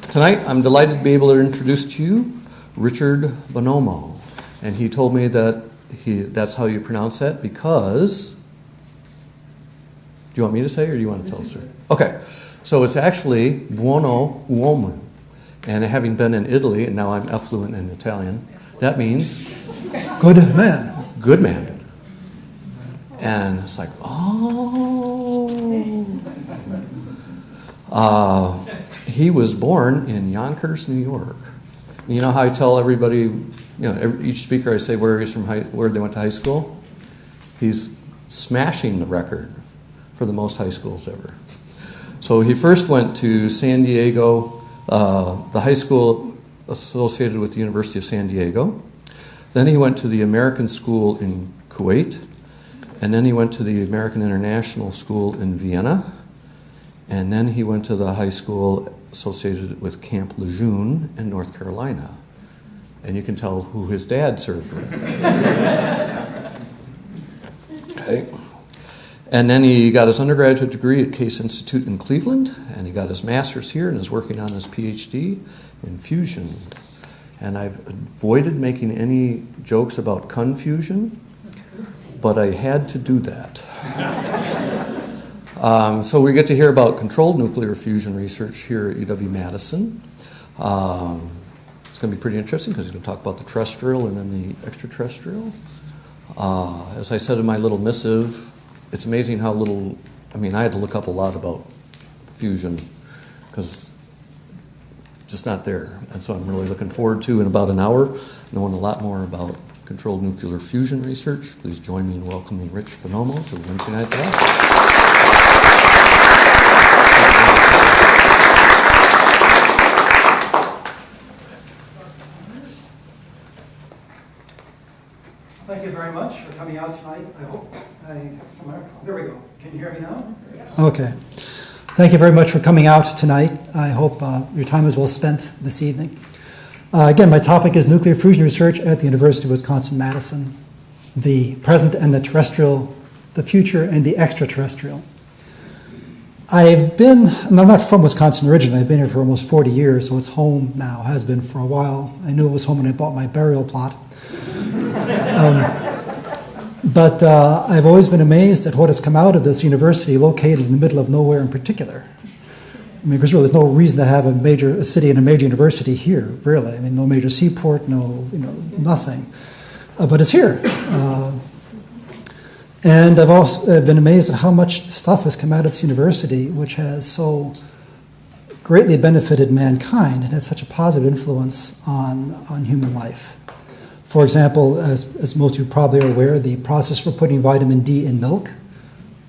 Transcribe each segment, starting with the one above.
Tonight, I'm delighted to be able to introduce to you Richard Bonomo. And he told me that that's how you pronounce that because... Do you want me to say or do you want to tell us? Okay, so it's actually buono uomo. And having been in Italy, and now I'm affluent in Italian, that means... Good man. Good man. And it's like, he was born in Yonkers, New York. You know how I tell everybody, each speaker I say where he's from, where they went to high school? He's smashing the record for the most high schools ever. So he first went to San Diego, the high school associated with the University of San Diego. Then he went to the American School in Kuwait. And then he went to the American International School in Vienna. And then he went to the high school associated with Camp Lejeune in North Carolina. And you can tell who his dad served with. Okay. And then he got his undergraduate degree at Case Institute in Cleveland, and he got his master's here and is working on his PhD in fusion. And I've avoided making any jokes about confusion, but I had to do that. So we get to hear about controlled nuclear fusion research here at UW-Madison. It's going to be pretty interesting because he's going to talk about the terrestrial and then the extraterrestrial. As I said in my little missive, it's amazing how little, I had to look up a lot about fusion because just not there. And so I'm really looking forward to, in about an hour, knowing a lot more about controlled nuclear fusion research. Please join me in welcoming Rich Bonomo to Wednesday Night Talk. Thank you very much for coming out tonight. I hope there we go. Can you hear me now? Okay. Thank you very much for coming out tonight. I hope your time is well spent this evening. Again, my topic is nuclear fusion research at the University of Wisconsin-Madison, the present and the terrestrial, the future and the extraterrestrial. I'm not from Wisconsin originally. I've been here for almost 40 years, so it's home now, has been for a while. I knew it was home when I bought my burial plot. But I've always been amazed at what has come out of this university located in the middle of nowhere in particular. Because really there's no reason to have a city and a major university here, really. No major seaport, nothing. But it's here. And I've also been amazed at how much stuff has come out of this university which has so greatly benefited mankind and had such a positive influence on human life. For example, as most of you probably are aware, the process for putting vitamin D in milk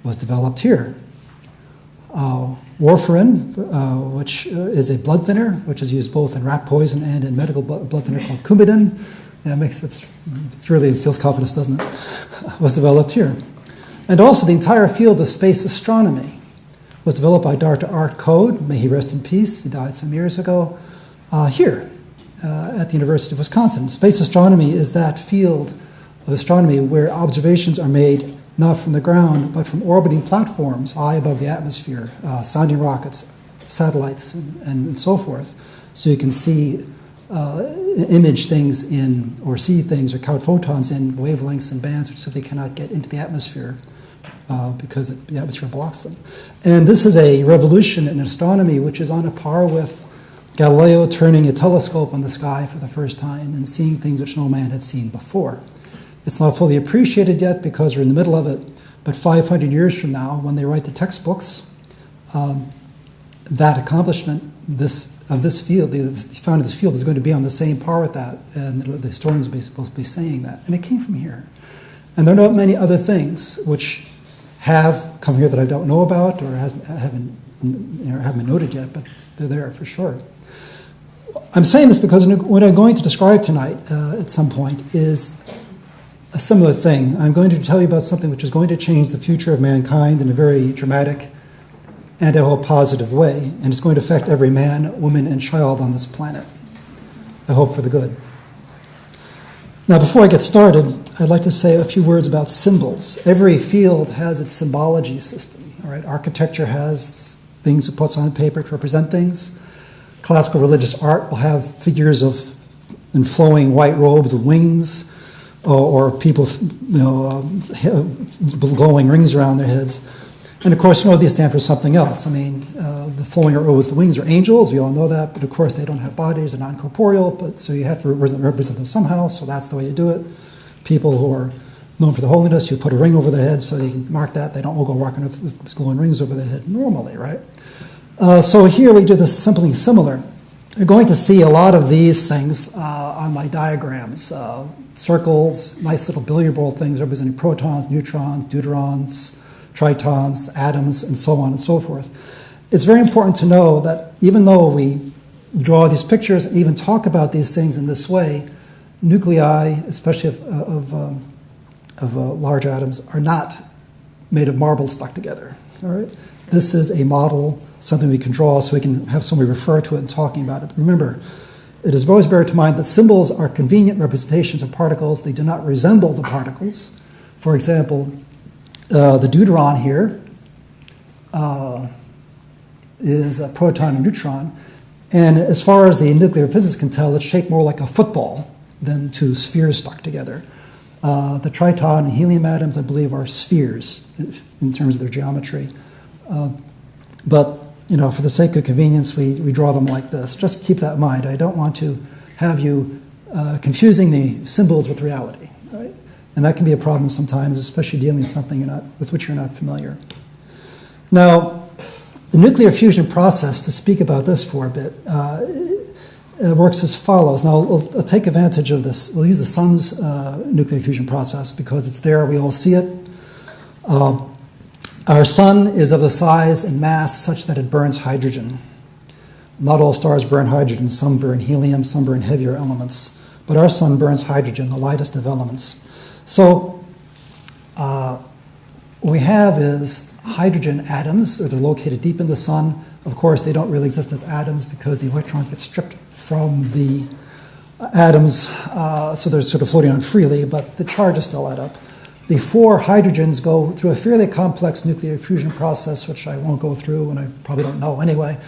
was developed here. Warfarin, which is a blood thinner, which is used both in rat poison and in medical blood thinner called Coumadin. It really instills confidence, doesn't it? Was developed here. And also the entire field of space astronomy was developed by Dr. Art Code, may he rest in peace, he died some years ago, here at the University of Wisconsin. Space astronomy is that field of astronomy where observations are made not from the ground, but from orbiting platforms high above the atmosphere, sounding rockets, satellites, and so forth. So you can see, image things or see things or count photons in wavelengths and bands which simply cannot get into the atmosphere because the atmosphere blocks them. And this is a revolution in astronomy which is on a par with Galileo turning a telescope on the sky for the first time and seeing things which no man had seen before. It's not fully appreciated yet because we're in the middle of it, but 500 years from now, when they write the textbooks, that accomplishment of this field, the found of this field, is going to be on the same par with that, and the historians will be supposed to be saying that. And it came from here. And there are not many other things which have come here that I don't know about or haven't been noted yet, but they're there for sure. I'm saying this because what I'm going to describe tonight at some point is a similar thing. I'm going to tell you about something which is going to change the future of mankind in a very dramatic and I hope positive way, and it's going to affect every man, woman, and child on this planet. I hope for the good. Now, before I get started, I'd like to say a few words about symbols. Every field has its symbology system. All right, architecture has things it puts on paper to represent things. Classical religious art will have figures of in flowing white robes with wings, or people, glowing rings around their heads. And of course, these stand for something else. I mean, the flowing robes, the wings are angels. We all know that, but of course they don't have bodies; they're non-corporeal. But so you have to represent them somehow. So that's the way you do it. People who are known for their holiness, you put a ring over their head so you can mark that. They don't all go walking with glowing rings over their head normally, right? So here we do something similar. You're going to see a lot of these things on my diagrams. Circles, nice little billiard ball things representing protons, neutrons, deuterons, tritons, atoms, and so on and so forth. It's very important to know that even though we draw these pictures and even talk about these things in this way, nuclei, especially of large atoms, are not made of marble stuck together. All right? This is a model, something we can draw so we can have somebody refer to it and talking about it. Remember, it is always bear in mind that symbols are convenient representations of particles. They do not resemble the particles. For example, the deuteron here is a proton and neutron. And as far as the nuclear physicists can tell, it's shaped more like a football than two spheres stuck together. The triton and helium atoms, I believe, are spheres in terms of their geometry. But for the sake of convenience, we draw them like this. Just keep that in mind. I don't want to have you confusing the symbols with reality, right? And that can be a problem sometimes, especially dealing with something with which you're not familiar. Now, the nuclear fusion process, to speak about this for a bit, works as follows. Now, I'll take advantage of this. We'll use the sun's nuclear fusion process because it's there. We all see it. Our sun is of a size and mass such that it burns hydrogen. Not all stars burn hydrogen. Some burn helium, some burn heavier elements. But our sun burns hydrogen, the lightest of elements. So what we have is hydrogen atoms. They're located deep in the sun. Of course, they don't really exist as atoms because the electrons get stripped from the atoms, so they're sort of floating on freely, but the charges still add up. The four hydrogens go through a fairly complex nuclear fusion process, which I won't go through, and I probably don't know anyway.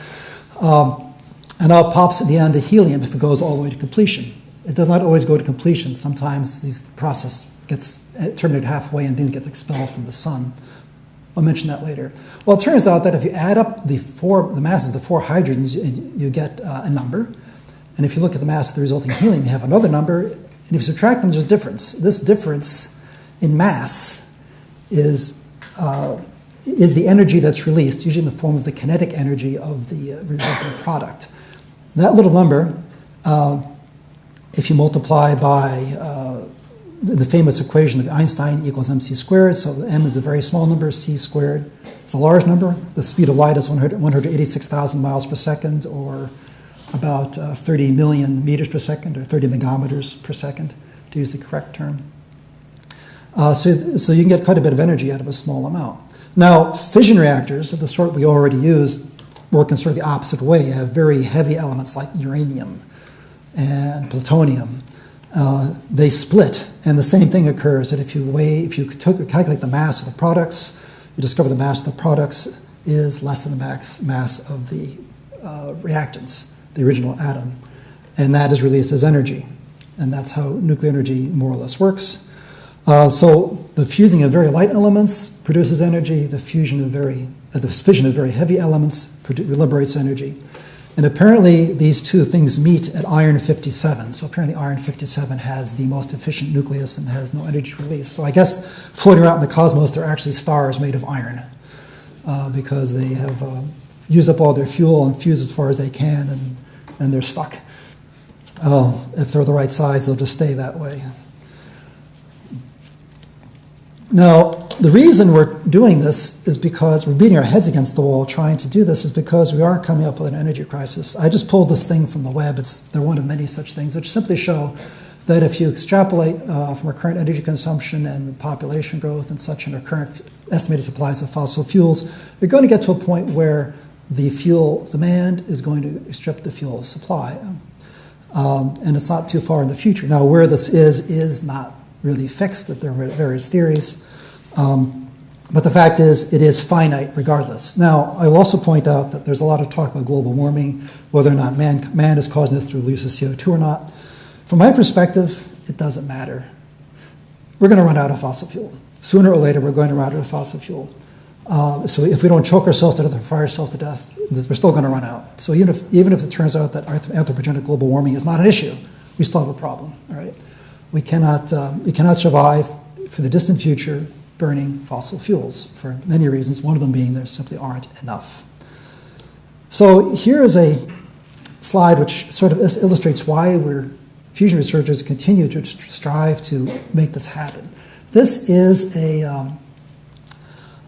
And out pops at the end the helium if it goes all the way to completion. It does not always go to completion. Sometimes the process gets terminated halfway and things get expelled from the sun. I'll mention that later. Well, it turns out that if you add up the masses of the four hydrogens, you get a number. And if you look at the mass of the resulting helium, you have another number. And if you subtract them, there's a difference. This difference in mass is the energy that's released, usually in the form of the kinetic energy of the resulting product. That little number, if you multiply by the famous equation of Einstein equals mc squared, so m is a very small number, c squared is a large number. The speed of light is 186,000 miles per second, or about 30 million meters per second, or 30 megameters per second, to use the correct term. So you can get quite a bit of energy out of a small amount. Now, fission reactors of the sort we already use work in sort of the opposite way. You have very heavy elements like uranium and plutonium. They split, and the same thing occurs that if you calculate the mass of the products, you discover the mass of the products is less than the mass of the reactants, the original atom, and that is released as energy. And that's how nuclear energy more or less works. So the fusing of very light elements produces energy. The fission of very heavy elements liberates energy. And apparently these two things meet at iron 57. So apparently iron 57 has the most efficient nucleus and has no energy release. So I guess floating around in the cosmos, there are actually stars made of iron because they have used up all their fuel and fused as far as they can, and they're stuck. If they're the right size, they'll just stay that way. Now, the reason we're doing this is because we're beating our heads against the wall trying to do this is because we are coming up with an energy crisis. I just pulled this thing from the web. They're one of many such things, which simply show that if you extrapolate from our current energy consumption and population growth and such and our current estimated supplies of fossil fuels, you're going to get to a point where the fuel demand is going to outstrip the fuel supply. And it's not too far in the future. Now, where this is not really fixed, that there are various theories. But the fact is, it is finite regardless. Now, I will also point out that there's a lot of talk about global warming. whether or not man is causing this through the use of CO2 or not. From my perspective, it doesn't matter. We're going to run out of fossil fuel. Sooner or later, we're going to run out of fossil fuel. So if we don't choke ourselves to death or fire ourselves to death, we're still going to run out. So even if it turns out that anthropogenic global warming is not an issue, we still have a problem. All right? We cannot survive for the distant future burning fossil fuels for many reasons, one of them being there simply aren't enough. So here is a slide which sort of illustrates why fusion researchers continue to strive to make this happen. This is a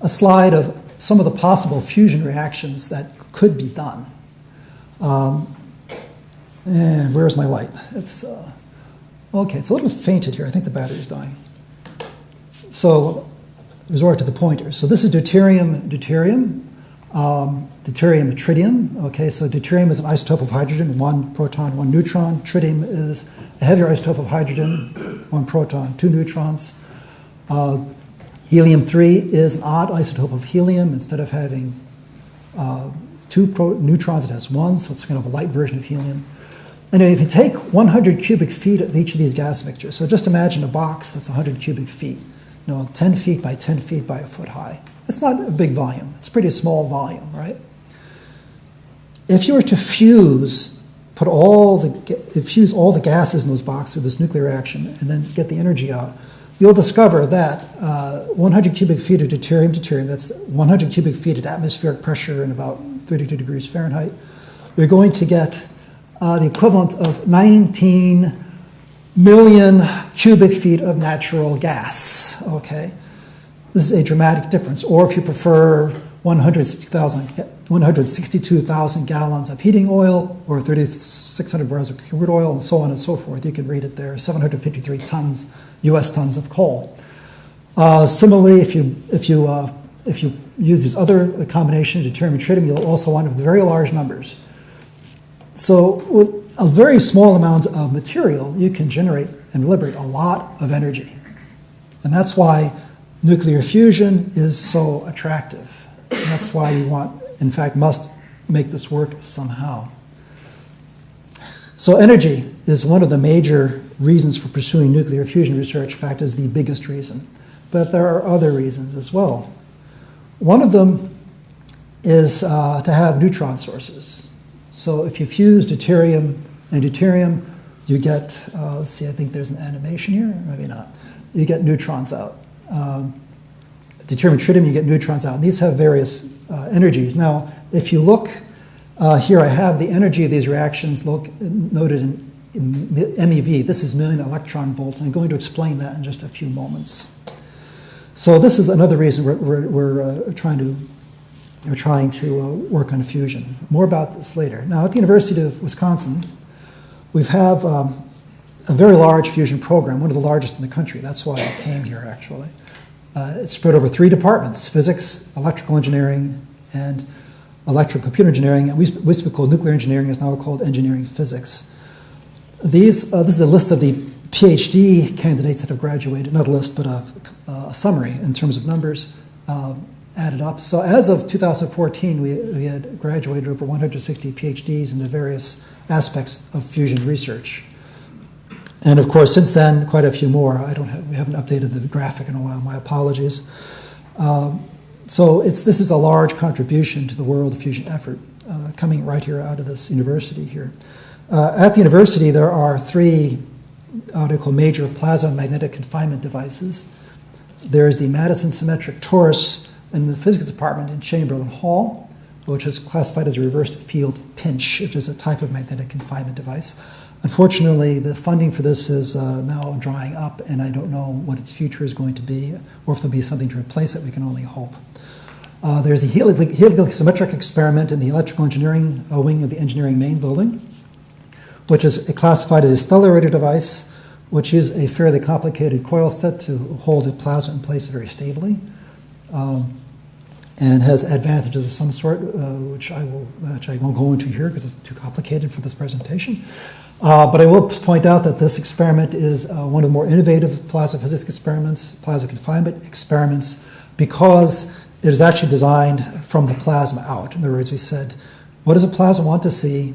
slide of some of the possible fusion reactions that could be done. And where's my light? It's okay, it's a little fainted here. I think the battery's dying. So resort to the pointers. So this is deuterium, deuterium, tritium. Okay, so deuterium is an isotope of hydrogen, 1 proton, 1 neutron. Tritium is a heavier isotope of hydrogen, 1 proton, 2 neutrons. Helium-3 is an odd isotope of helium. Instead of having 2 neutrons, it has 1, so it's kind of a light version of helium. And if you take 100 cubic feet of each of these gas mixtures, so just imagine a box that's 100 cubic feet, 10 feet by 10 feet by a foot high. It's not a big volume. It's a pretty small volume, right? If you were to fuse all the gases in those boxes through this nuclear reaction and then get the energy out, you'll discover that 100 cubic feet of deuterium, that's 100 cubic feet at atmospheric pressure and about 32 degrees Fahrenheit, you're going to get the equivalent of 19 million cubic feet of natural gas, okay? This is a dramatic difference. Or if you prefer 162,000 gallons of heating oil or 3,600 barrels of crude oil and so on and so forth, you can read it there, 753 tons, US tons of coal. Similarly, if you use these other combinations, deuterium and tritium, you'll also wind up with very large numbers. So with a very small amount of material, you can generate and liberate a lot of energy. And that's why nuclear fusion is so attractive. And that's why we must make this work somehow. So energy is one of the major reasons for pursuing nuclear fusion research. In fact, is the biggest reason. But there are other reasons as well. One of them is to have neutron sources. So if you fuse deuterium and deuterium, you get, let's see, I think there's an animation here, maybe not. You get neutrons out. Deuterium and tritium, you get neutrons out. And these have various energies. Now, if you look here, I have the energy of these reactions noted in MeV. This is million electron volts. I'm going to explain that in just a few moments. So this is another reason we're trying to work on fusion. More about this later. Now, at the University of Wisconsin, we have a very large fusion program, one of the largest in the country. That's why I came here, actually. It's spread over 3 departments: physics, electrical engineering, and electrical computer engineering. And we used to be called nuclear engineering. It's now called engineering physics. This is a list of the PhD candidates that have graduated. Not a list, but a summary in terms of numbers. Added up. So as of 2014, we had graduated over 160 PhDs in the various aspects of fusion research. And of course, since then, quite a few more. We haven't updated the graphic in a while. My apologies. So this is a large contribution to the world fusion effort coming right here out of this university here. At the university, there are 3 what I call major plasma magnetic confinement devices. There's the Madison Symmetric Torus in the physics department in Chamberlain Hall, which is classified as a reversed field pinch, which is a type of magnetic confinement device. Unfortunately, the funding for this is now drying up, and I don't know what its future is going to be, or if there'll be something to replace it. We can only hope. There's the heliocentric experiment in the electrical engineering wing of the engineering main building, which is classified as a stellarator device, which is a fairly complicated coil set to hold a plasma in place very stably. And has advantages of some sort, which I won't go into here because it's too complicated for this presentation. But I will point out that this experiment is one of the more innovative plasma physics experiments, plasma confinement experiments, because it is actually designed from the plasma out. In other words, we said, what does a plasma want to see?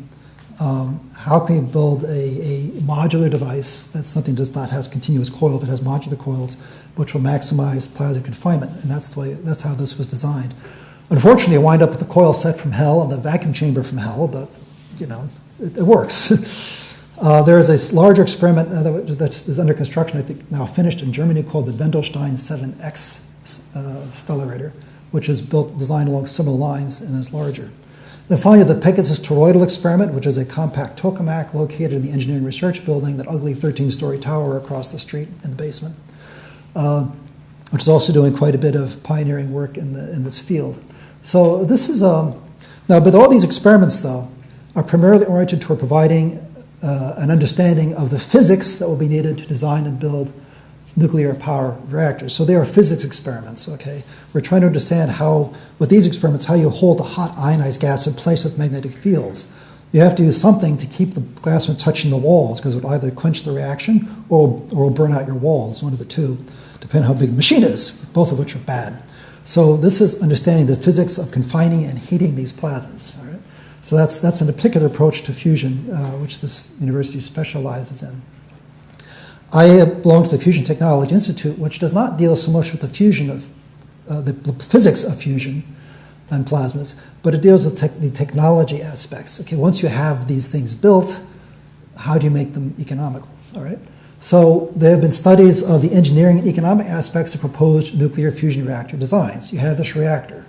how can you build a modular device that's something that does not has continuous coil, but has modular coils, which will maximize plasma confinement? And that's how this was designed. Unfortunately, it wound up with the coil set from hell and the vacuum chamber from hell, but it works. There is a larger experiment that is under construction, I think now finished in Germany, called the Wendelstein 7X stellarator, which is designed along similar lines and is larger. Then finally, the Pegasus toroidal experiment, which is a compact tokamak located in the engineering research building, that ugly 13-story tower across the street in the basement, which is also doing quite a bit of pioneering work in this field. So this is but all these experiments, though, are primarily oriented toward providing an understanding of the physics that will be needed to design and build nuclear power reactors. So they are physics experiments, okay? We're trying to understand with these experiments, how you hold the hot ionized gas in place with magnetic fields. You have to use something to keep the gas from touching the walls, because it will either quench the reaction or will burn out your walls, one of the two, depending on how big the machine is, both of which are bad. So this is understanding the physics of confining and heating these plasmas, all right? So that's a particular approach to fusion, which this university specializes in. I belong to the Fusion Technology Institute, which does not deal so much with the fusion of the physics of fusion and plasmas, but it deals with the technology aspects. Okay, once you have these things built, how do you make them economical? All right. So there have been studies of the engineering and economic aspects of proposed nuclear fusion reactor designs. You have this reactor.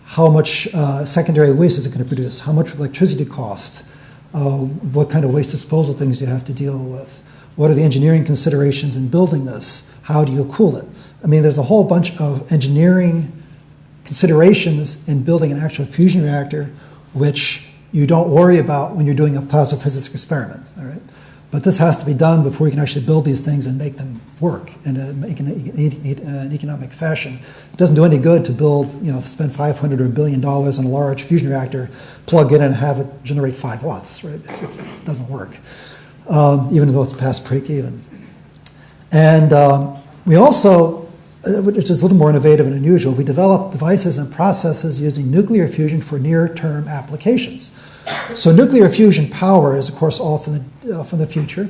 How much secondary waste is it going to produce? How much electricity cost? What kind of waste disposal things do you have to deal with? What are the engineering considerations in building this? How do you cool it? I mean, there's a whole bunch of engineering considerations in building an actual fusion reactor, which you don't worry about when you're doing a plasma physics experiment, all right? But this has to be done before you can actually build these things and make them work in an economic fashion. It doesn't do any good to build, spend $500 or $1 billion on a large fusion reactor, plug it in and have it generate 5 watts, right? It doesn't work. Even though it's past break-even. And we also, which is a little more innovative and unusual, we developed devices and processes using nuclear fusion for near-term applications. So nuclear fusion power is, of course, off in the future.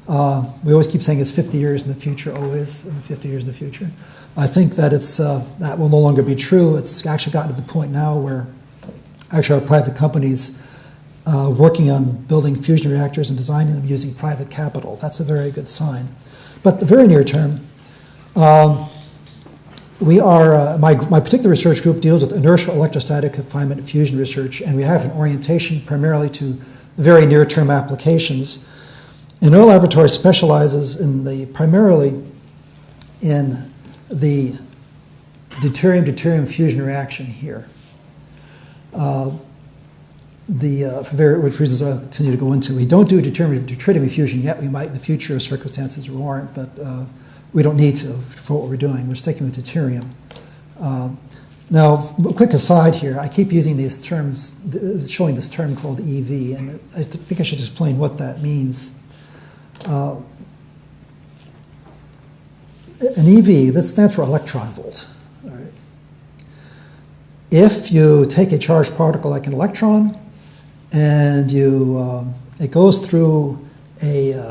We always keep saying it's 50 years in the future, always 50 years in the future. I think that that will no longer be true. It's actually gotten to the point now where actually our private companies working on building fusion reactors and designing them using private capital. That's a very good sign. But the very near term, we are, my particular research group deals with inertial electrostatic confinement fusion research, and we have an orientation primarily to very near-term applications. And our laboratory specializes primarily in the deuterium-deuterium fusion reaction here. For various reasons I'll continue to go into. We don't do deuterium-deuterium fusion yet. We might in the future if circumstances warrant, but we don't need to for what we're doing. We're sticking with deuterium. Now, a quick aside here. I keep using these terms, showing this term called EV, and I think I should explain what that means. An EV, that stands for electron volt. All right. If you take a charged particle like an electron, and it goes through a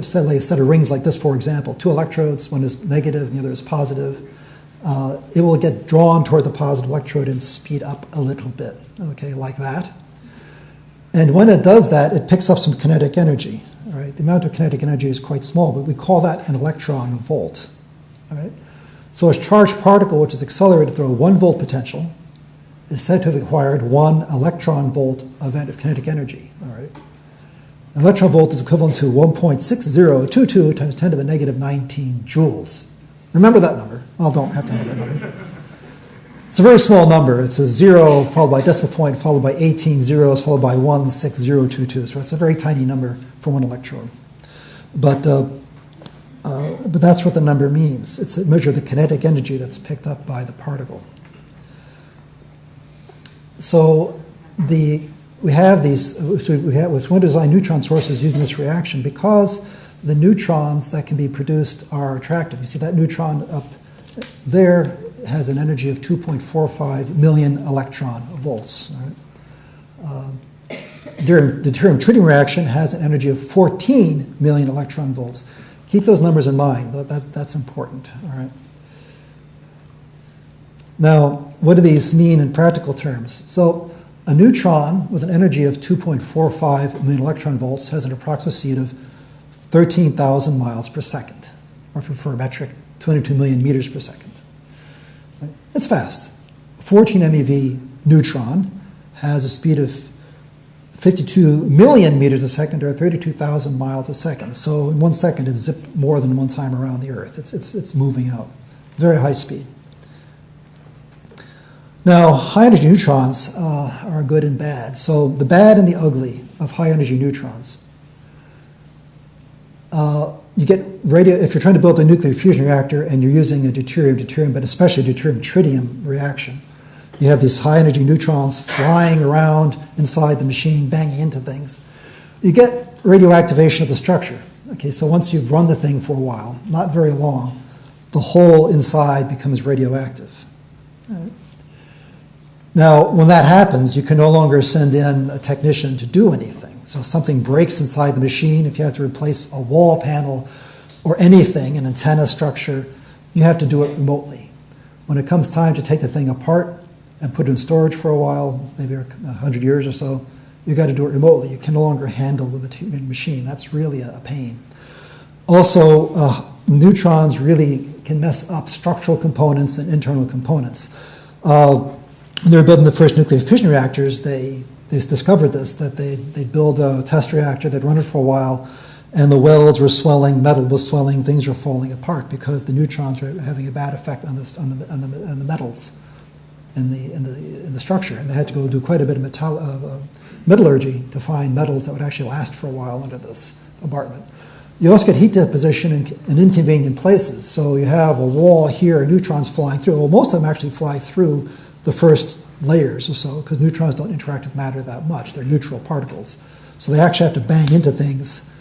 set of rings like this, for example, 2 electrodes, one is negative and the other is positive, it will get drawn toward the positive electrode and speed up a little bit, okay, like that. And when it does that, it picks up some kinetic energy, all right? The amount of kinetic energy is quite small, but we call that an electron volt, all right? So a charged particle, which is accelerated through a 1 volt potential, is said to have acquired 1 electron volt event of kinetic energy, all right? An electron volt is equivalent to 1.6022 times 10 to the negative 19 joules. Remember that number. Well, don't have to remember that number. It's a very small number. It's a 0 followed by a decimal point, followed by 18 zeros, followed by 16022. So it's a very tiny number for 1 electron. But that's what the number means. It's a measure of the kinetic energy that's picked up by the particle. So we have these. So we want to design neutron sources using this reaction because the neutrons that can be produced are attractive. You see that neutron up there has an energy of 2.45 million electron volts. Right? deuterium-tritium reaction has an energy of 14 million electron volts. Keep those numbers in mind. That's important. All right. Now, what do these mean in practical terms? So a neutron with an energy of 2.45 million electron volts has an approximate speed of 13,000 miles per second, or if you prefer metric, 22 million meters per second. Right? It's fast. A 14 MeV neutron has a speed of 52 million meters a second, or 32,000 miles a second. So in 1 second, it's zipped more than one time around the Earth. It's moving out. Very high speed. Now, high-energy neutrons are good and bad. So the bad and the ugly of high-energy neutrons. You get radio, if you're trying to build a nuclear fusion reactor and you're using a deuterium, but especially deuterium-tritium reaction, you have these high-energy neutrons flying around inside the machine, banging into things. You get radioactivation of the structure. Okay, so once you've run the thing for a while, not very long, the whole inside becomes radioactive. Right. Now, when that happens, you can no longer send in a technician to do anything. So if something breaks inside the machine, if you have to replace a wall panel or anything, an antenna structure, you have to do it remotely. When it comes time to take the thing apart and put it in storage for a while, maybe 100 years or so, you've got to do it remotely. You can no longer handle the machine. That's really a pain. Also, neutrons really can mess up structural components and internal components. When they were building the first nuclear fission reactors, they discovered this, that they'd build a test reactor, they'd run it for a while, and the welds were swelling, metal was swelling, things were falling apart because the neutrons were having a bad effect on the metals in the structure. And they had to go do quite a bit of metallurgy to find metals that would actually last for a while under this bombardment. You also get heat deposition in inconvenient places. So you have a wall here, neutrons flying through. Well, most of them actually fly through the first layers or so, because neutrons don't interact with matter that much. They're neutral particles. So they actually have to bang into things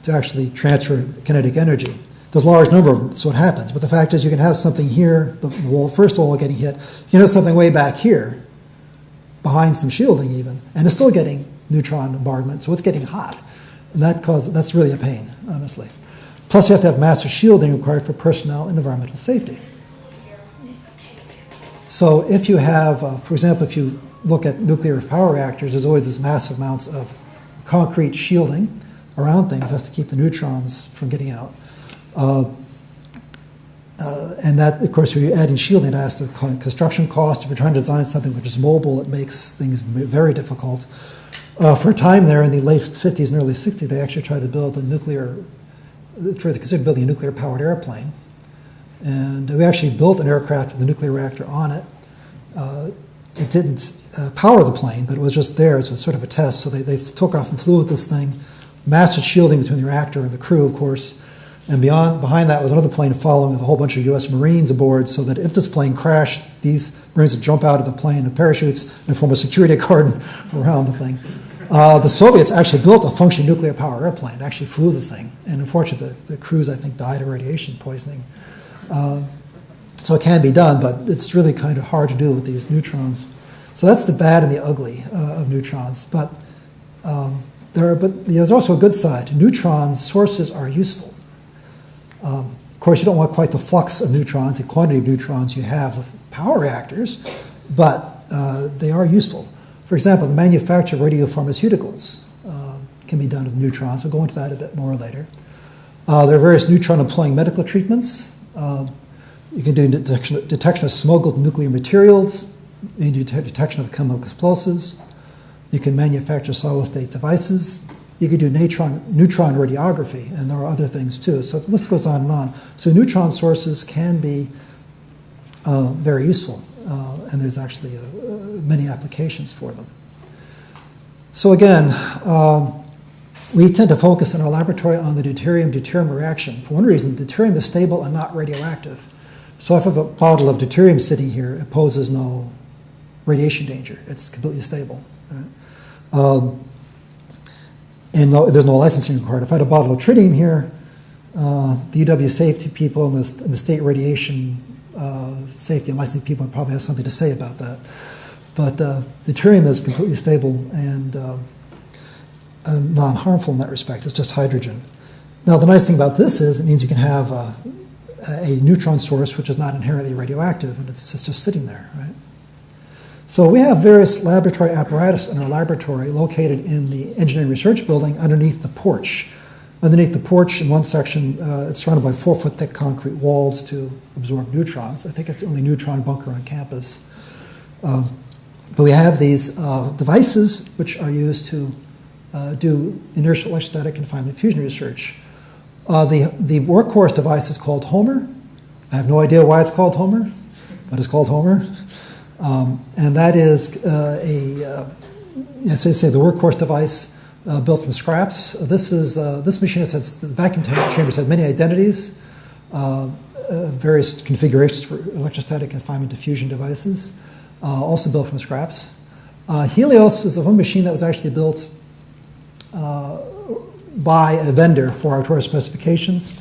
to actually transfer kinetic energy. There's a large number of them, so it happens. But the fact is you can have something here, the wall, first wall getting hit. You can have something way back here, behind some shielding even, and it's still getting neutron bombardment, so it's getting hot. And that's really a pain, honestly. Plus you have to have massive shielding required for personnel and environmental safety. So if you have, for example, if you look at nuclear power reactors, there's always this massive amounts of concrete shielding around things. Has to keep the neutrons from getting out. And that, of course, if you're adding shielding, it adds to construction cost. If you're trying to design something which is mobile, it makes things very difficult. For a time there, in the late 50s and early 60s, they actually tried to build consider building a nuclear-powered airplane. And we actually built an aircraft with a nuclear reactor on it. It didn't power the plane, but it was just there as a sort of a test. So they took off and flew with this thing, massive shielding between the reactor and the crew, of course. And behind that was another plane following with a whole bunch of U.S. Marines aboard, so that if this plane crashed, these Marines would jump out of the plane in parachutes and form a security cordon around the thing. The Soviets actually built a functioning nuclear power airplane, actually flew the thing. And unfortunately, the crews, I think, died of radiation poisoning. So it can be done, but it's really kind of hard to do with these neutrons. So that's the bad and the ugly of neutrons. But there's also a good side. Neutron sources are useful. Of course, you don't want quite the flux of neutrons, the quantity of neutrons you have with power reactors, but they are useful. For example, the manufacture of radiopharmaceuticals can be done with neutrons. I'll go into that a bit more later. There are various neutron-employing medical treatments. You can do detection of smuggled nuclear materials. You can do detection of chemical explosives. You can manufacture solid-state devices. You can do neutron radiography, and there are other things too. So the list goes on and on. So neutron sources can be very useful, and there's actually many applications for them. So again, we tend to focus in our laboratory on the deuterium-deuterium reaction. For one reason, deuterium is stable and not radioactive. So if I have a bottle of deuterium sitting here, it poses no radiation danger. It's completely stable. Right? And there's no licensing required. If I had a bottle of tritium here, the UW safety people and the state radiation safety and licensing people would probably have something to say about that. But deuterium is completely stable, and non-harmful in that respect. It's just hydrogen. Now, the nice thing about this is it means you can have a neutron source which is not inherently radioactive, and it's just sitting there, right? So we have various laboratory apparatus in our laboratory located in the engineering research building underneath the porch. Underneath the porch, in one section, it's surrounded by 4-foot-thick concrete walls to absorb neutrons. I think it's the only neutron bunker on campus. But we have these devices which are used to do inertial electrostatic confinement fusion research. The workhorse device is called Homer. I have no idea why it's called Homer, but it's called Homer. And that is the workhorse device built from scraps. This machine this vacuum chambers have many identities, various configurations for electrostatic confinement diffusion devices, also built from scraps. Helios is the one machine that was actually built by a vendor for our specifications,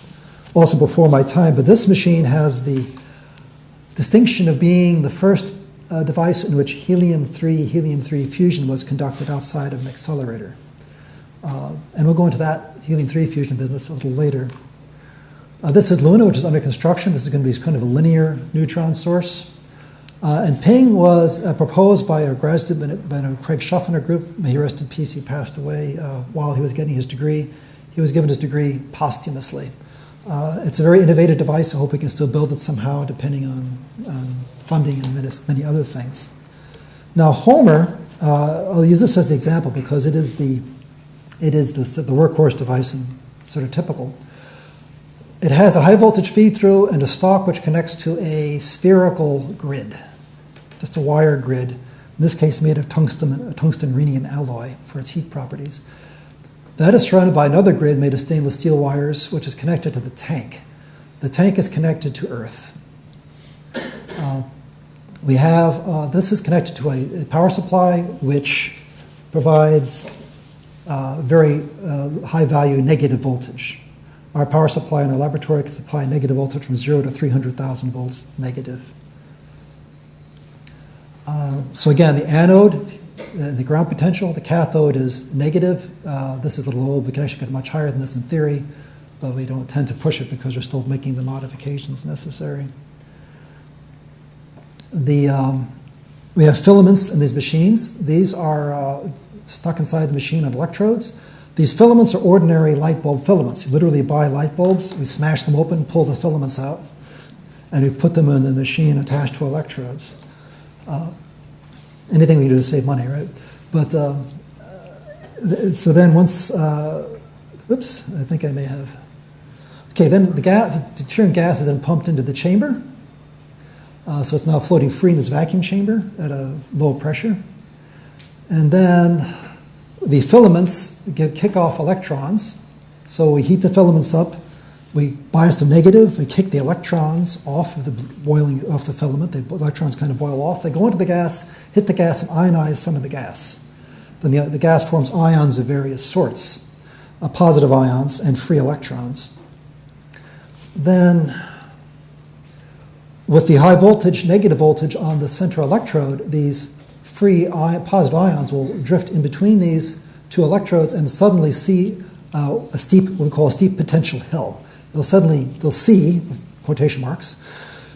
also before my time. But this machine has the distinction of being the first device in which helium-3 fusion was conducted outside of an accelerator. And we'll go into that helium-3 fusion business a little later. This is Luna, which is under construction. This is going to be kind of a linear neutron source. And PING was proposed by a grad student by a Craig Schaffner group. May he rest in peace. He passed away while he was getting his degree. He was given his degree posthumously. It's a very innovative device. I hope we can still build it somehow, depending on funding and many other things. Now, Homer, I'll use this as the example because it is the workhorse device and sort of typical. It has a high voltage feed through and a stalk which connects to a spherical grid, just a wire grid, in this case made of tungsten-rhenium alloy for its heat properties. That is surrounded by another grid made of stainless steel wires, which is connected to the tank. The tank is connected to Earth. This is connected to a power supply which provides very high-value negative voltage. Our power supply in our laboratory can supply negative voltage from 0 to 300,000 volts negative. So again, the anode, the ground potential, the cathode is negative. This is a little old. We can actually get much higher than this in theory, but we don't tend to push it because we're still making the modifications necessary. We have filaments in these machines. These are stuck inside the machine on electrodes. These filaments are ordinary light bulb filaments. You literally buy light bulbs, we smash them open, pull the filaments out, and we put them in the machine attached to electrodes. Anything we do to save money, right? But so then once, oops, I think I may have. Okay, then the deuterium gas is then pumped into the chamber. So it's now floating free in this vacuum chamber at a low pressure. And then the filaments kick off electrons. So we heat the filaments up, we bias them negative, we kick the electrons off of the filament. The electrons kind of boil off. They go into the gas, hit the gas, and ionize some of the gas. Then the gas forms ions of various sorts, positive ions and free electrons. Then with the high voltage, negative voltage on the central electrode, these free positive ions will drift in between these two electrodes and suddenly see a steep, what we call a steep potential hill. They'll see, quotation marks,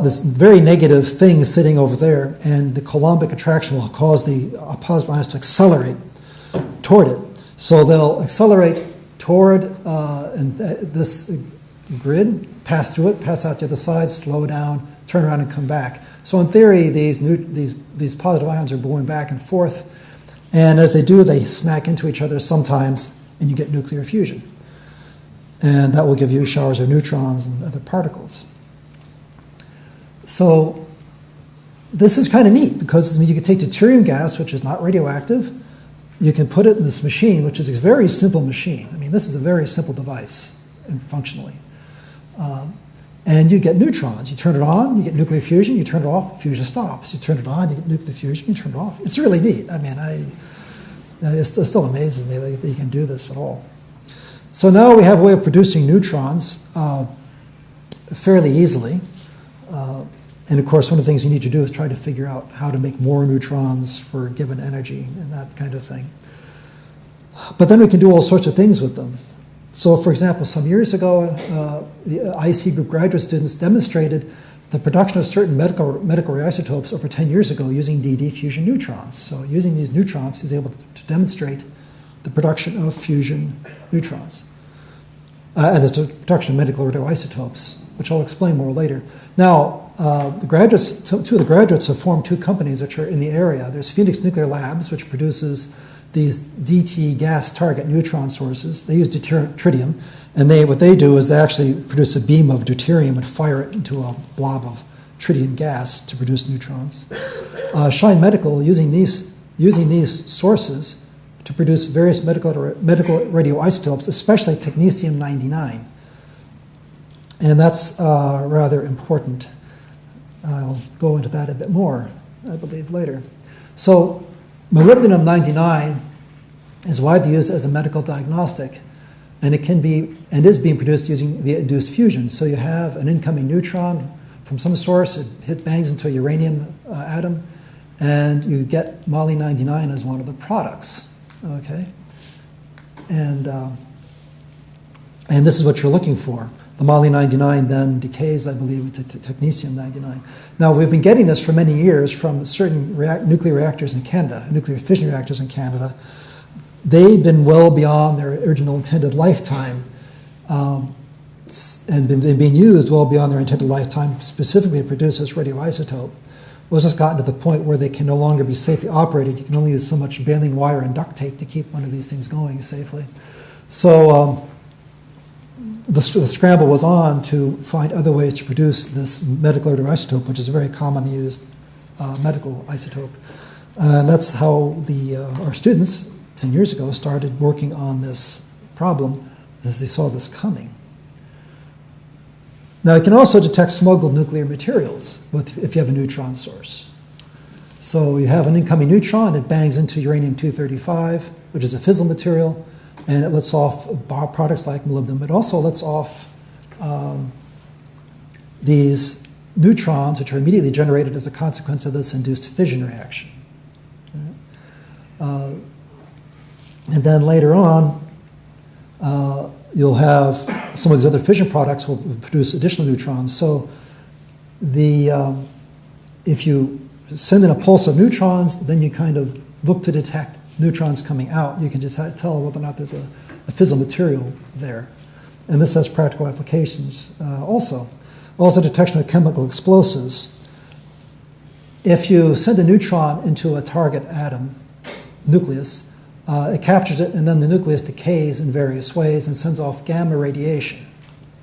this very negative thing sitting over there, and the Coulombic attraction will cause the positive ions to accelerate toward it. So they'll accelerate toward this grid, pass through it, pass out the other side, slow down, turn around and come back. So in theory, these positive ions are going back and forth, and as they do, they smack into each other sometimes, and you get nuclear fusion. And that will give you showers of neutrons and other particles. So this is kind of neat, because you can take deuterium gas, which is not radioactive, you can put it in this machine, which is a very simple machine. I mean, this is a very simple device, functionally. And you get neutrons. You turn it on, you get nuclear fusion. You turn it off, fusion stops. You turn it on, you get nuclear fusion. You turn it off. It's really neat. I mean, it still amazes me that you can do this at all. So now we have a way of producing neutrons fairly easily. And of course, one of the things you need to do is try to figure out how to make more neutrons for a given energy and that kind of thing. But then we can do all sorts of things with them. So, for example, some years ago, the IC group graduate students demonstrated the production of certain medical isotopes over 10 years ago using DD fusion neutrons. So using these neutrons, he's able to demonstrate the production of fusion neutrons and the production of medical radioisotopes, which I'll explain more later. Now, two of the graduates have formed two companies which are in the area. There's Phoenix Nuclear Labs, which produces these DT gas target neutron sources. They use tritium, and what they do is they actually produce a beam of deuterium and fire it into a blob of tritium gas to produce neutrons. Shine Medical using these sources to produce various medical radioisotopes, especially technetium-99, and that's rather important. I'll go into that a bit more, I believe, later. So molybdenum-99 is widely used as a medical diagnostic, and it is being produced via induced fusion. So you have an incoming neutron from some source, it bangs into a uranium atom, and you get Moly-99 as one of the products. Okay, and this is what you're looking for. The Moly-99 then decays, I believe, to technetium-99. Now, we've been getting this for many years from certain nuclear reactors in Canada, nuclear fission reactors in Canada. They've been well beyond their original intended lifetime, and they've been used well beyond their intended lifetime, specifically to produce this radioisotope. It's just gotten to the point where they can no longer be safely operated. You can only use so much baling wire and duct tape to keep one of these things going safely. So the scramble was on to find other ways to produce this medical radioisotope, which is a very commonly used medical isotope. And that's how our students 10 years ago started working on this problem as they saw this coming. Now, it can also detect smuggled nuclear materials if you have a neutron source. So you have an incoming neutron, it bangs into uranium-235, which is a fissile material, and it lets off products like molybdenum. It also lets off these neutrons, which are immediately generated as a consequence of this induced fission reaction. And then later on, you'll have some of these other fission products will produce additional neutrons. So if you send in a pulse of neutrons, then you kind of look to detect neutrons coming out. You can just tell whether or not there's a fissile material there. And this has practical applications also. Also detection of chemical explosives. If you send a neutron into a target atom, nucleus, it captures it, and then the nucleus decays in various ways and sends off gamma radiation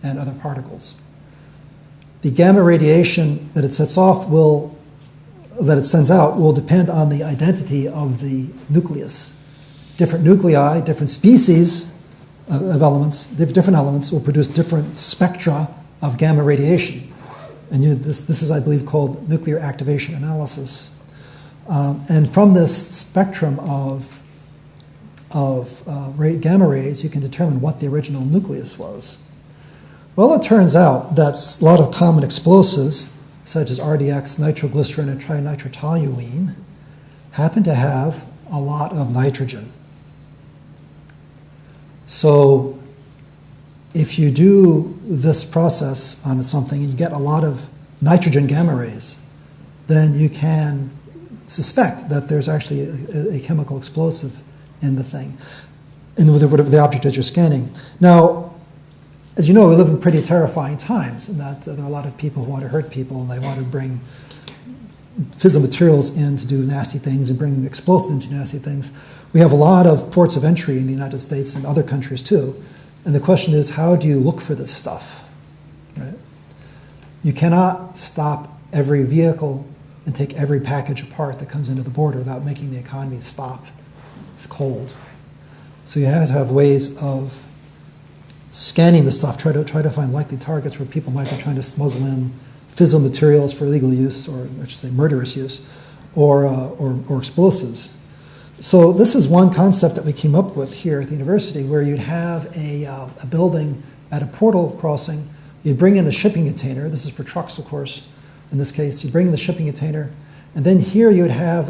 and other particles. The gamma radiation that it sends out will depend on the identity of the nucleus. Different nuclei, different species of elements, different elements will produce different spectra of gamma radiation. And this is, I believe, called nuclear activation analysis. And from this spectrum of gamma rays, you can determine what the original nucleus was. Well, it turns out that a lot of common explosives, such as RDX, nitroglycerin, and trinitrotoluene, happen to have a lot of nitrogen. So if you do this process on something and you get a lot of nitrogen gamma rays, then you can suspect that there's actually a chemical explosive in the thing, in the object that you're scanning. Now, as you know, we live in pretty terrifying times, in that there are a lot of people who want to hurt people, and they want to bring fissile materials in to do nasty things and bring explosives into nasty things. We have a lot of ports of entry in the United States and other countries too. And the question is, how do you look for this stuff? Right? You cannot stop every vehicle and take every package apart that comes into the border without making the economy stop. It's cold. So you have to have ways of scanning the stuff, try to find likely targets where people might be trying to smuggle in fissile materials for illegal use, or I should say murderous use, or explosives. So this is one concept that we came up with here at the university, where you'd have a building at a portal crossing. You'd bring in a shipping container. This is for trucks, of course. In this case, you bring in the shipping container, and then here you would have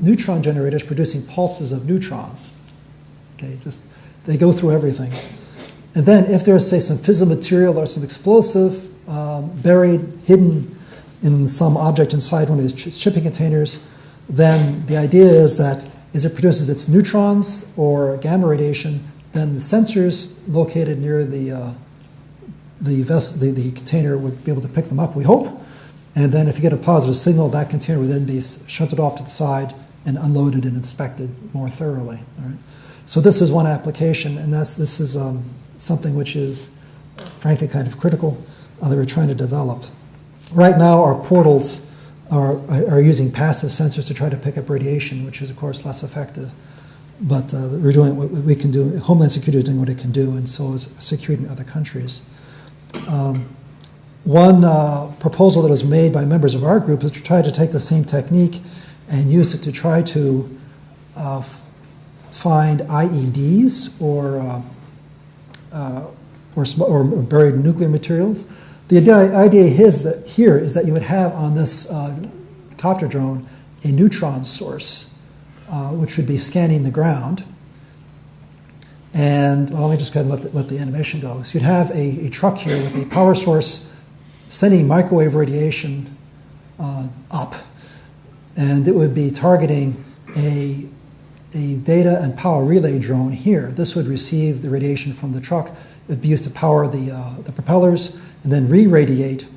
neutron generators producing pulses of neutrons. Okay, just they go through everything. And then if there's, say, some fissile material or some explosive buried, hidden in some object inside one of these shipping containers, then the idea is that as it produces its neutrons or gamma radiation, then the sensors located near the container would be able to pick them up, we hope. And then if you get a positive signal, that container would then be shunted off to the side and unloaded and inspected more thoroughly. All right? So this is one application, and this is something which is, frankly, kind of critical that we're trying to develop. Right now, our portals are using passive sensors to try to pick up radiation, which is, of course, less effective. But we're doing what we can do. Homeland Security is doing what it can do, and so is security in other countries. One proposal that was made by members of our group is to try to take the same technique and use it to try to find IEDs or buried nuclear materials. The idea here is that you would have on this copter drone a neutron source, which would be scanning the ground. And well, let me just kind of let the animation go. So you'd have a truck here with a power source sending microwave radiation up, and it would be targeting a data and power relay drone here. This would receive the radiation from the truck. It would be used to power the propellers, and then re-radiate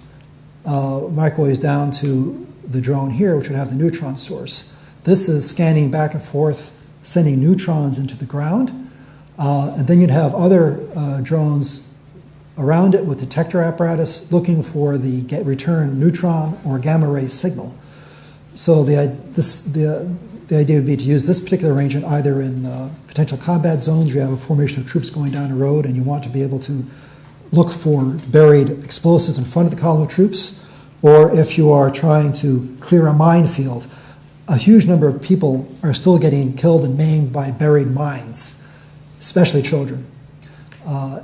microwaves down to the drone here, which would have the neutron source. This is scanning back and forth, sending neutrons into the ground. And then you'd have other drones around it with detector apparatus looking for the return neutron or gamma ray signal. So the idea would be to use this particular arrangement either in potential combat zones where you have a formation of troops going down a road and you want to be able to look for buried explosives in front of the column of troops, or if you are trying to clear a minefield. A huge number of people are still getting killed and maimed by buried mines, especially children.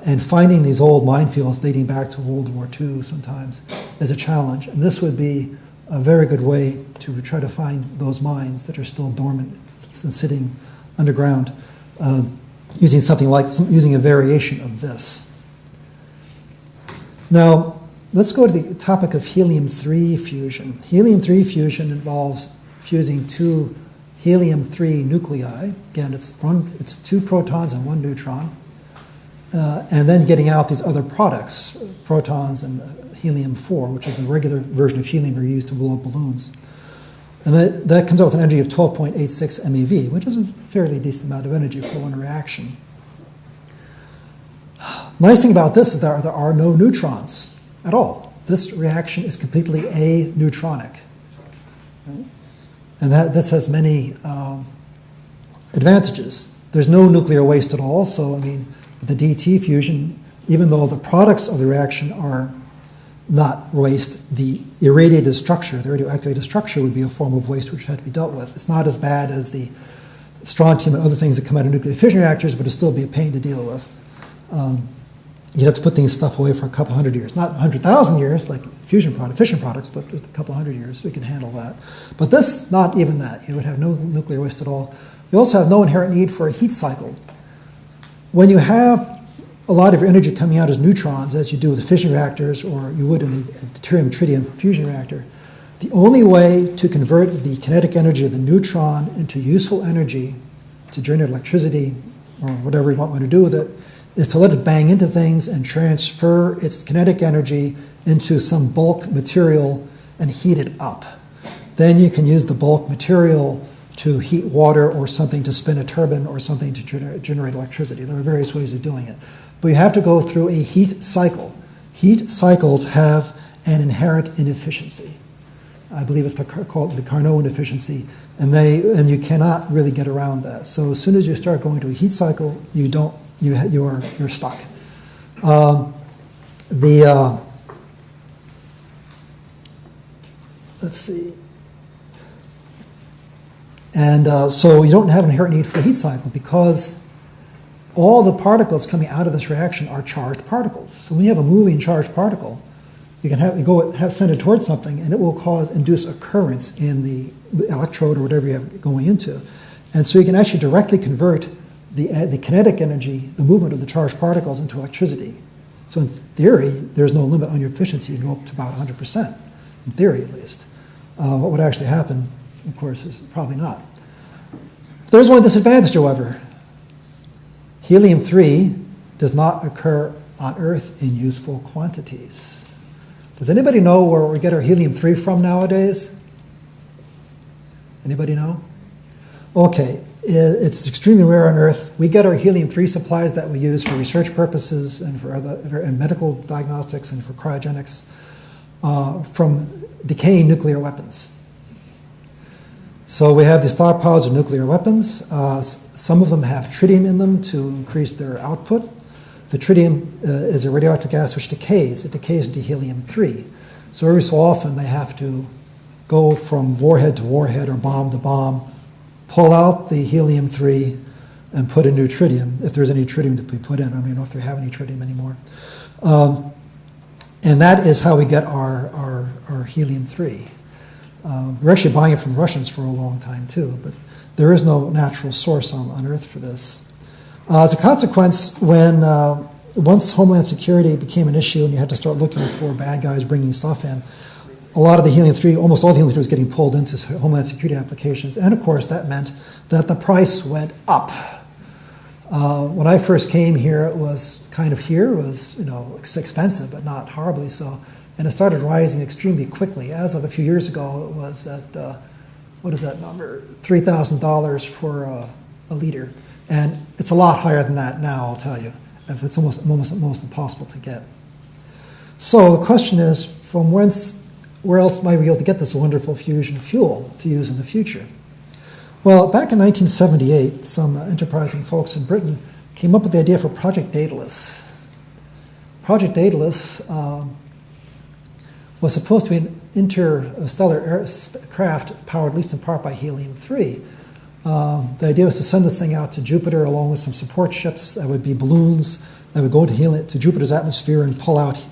And finding these old minefields dating back to World War II sometimes is a challenge. And this would be a very good way to try to find those mines that are still dormant and sitting underground, using something like, using a variation of this. Now, let's go to the topic of helium-3 fusion. Helium-3 fusion involves fusing two helium-3 nuclei. Again, it's two protons and one neutron. And then getting out these other products, protons and helium-4, which is the regular version of helium we use to blow up balloons. And that comes out with an energy of 12.86 MeV, which is a fairly decent amount of energy for one reaction. Nice thing about this is that there are no neutrons at all. This reaction is completely aneutronic. Right? And this has many advantages. There's no nuclear waste at all, so I mean, with the DT fusion, even though the products of the reaction are not waste, the irradiated structure, the radioactivated structure would be a form of waste which had to be dealt with. It's not as bad as the strontium and other things that come out of nuclear fission reactors, but it'll still be a pain to deal with. You'd have to put things stuff away for a couple hundred years. Not 100,000 years like fission products, but a couple hundred years we can handle that. But this, not even that. You would have no nuclear waste at all. You also have no inherent need for a heat cycle. When you have a lot of your energy coming out as neutrons, as you do with fission reactors or you would in a deuterium-tritium fusion reactor, the only way to convert the kinetic energy of the neutron into useful energy to generate electricity or whatever you want to do with it is to let it bang into things and transfer its kinetic energy into some bulk material and heat it up. Then you can use the bulk material to heat water or something to spin a turbine or something to generate electricity. There are various ways of doing it. But you have to go through a heat cycle. Heat cycles have an inherent inefficiency. I believe it's called the Carnot inefficiency, and you cannot really get around that. So as soon as you start going to a heat cycle, you're stuck. Let's see. And so you don't have an inherent need for a heat cycle because all the particles coming out of this reaction are charged particles. So when you have a moving charged particle, you can send it towards something, and it will induce a current in the electrode or whatever you have going into. And so you can actually directly convert the kinetic energy, the movement of the charged particles into electricity. So in theory, there's no limit on your efficiency. You can go up to about 100%, in theory at least. What would actually happen, of course, is probably not. There's one disadvantage, however. Helium-3 does not occur on Earth in useful quantities. Does anybody know where we get our helium-3 from nowadays? Anybody know? Okay, it's extremely rare on Earth. We get our helium-3 supplies that we use for research purposes and for and medical diagnostics and for cryogenics from decaying nuclear weapons. So we have the stockpiles of nuclear weapons. Some of them have tritium in them to increase their output. The tritium is a radioactive gas which decays. It decays into helium-3. So every so often they have to go from warhead to warhead or bomb to bomb, pull out the helium-3 and put in new tritium, if there's any tritium to be put in. I don't even know if they have any tritium anymore. And that is how we get our helium-3. We're actually buying it from the Russians for a long time too, but there is no natural source on Earth for this. As a consequence, when once Homeland Security became an issue and you had to start looking for bad guys bringing stuff in, a lot of the helium-3, almost all the helium-3 was getting pulled into Homeland Security applications, and of course that meant that the price went up. When I first came here, it was kind of here. It was expensive, but not horribly so. And it started rising extremely quickly. As of a few years ago, it was at, what is that number? $3,000 for a liter. And it's a lot higher than that now, I'll tell you. It's almost impossible to get. So the question is, from where else might we be able to get this wonderful fusion fuel to use in the future? Well, back in 1978, some enterprising folks in Britain came up with the idea for Project Daedalus. Project Daedalus was supposed to be an interstellar craft powered at least in part by helium-3. The idea was to send this thing out to Jupiter along with some support ships that would be balloons that would go to Jupiter's atmosphere and pull out,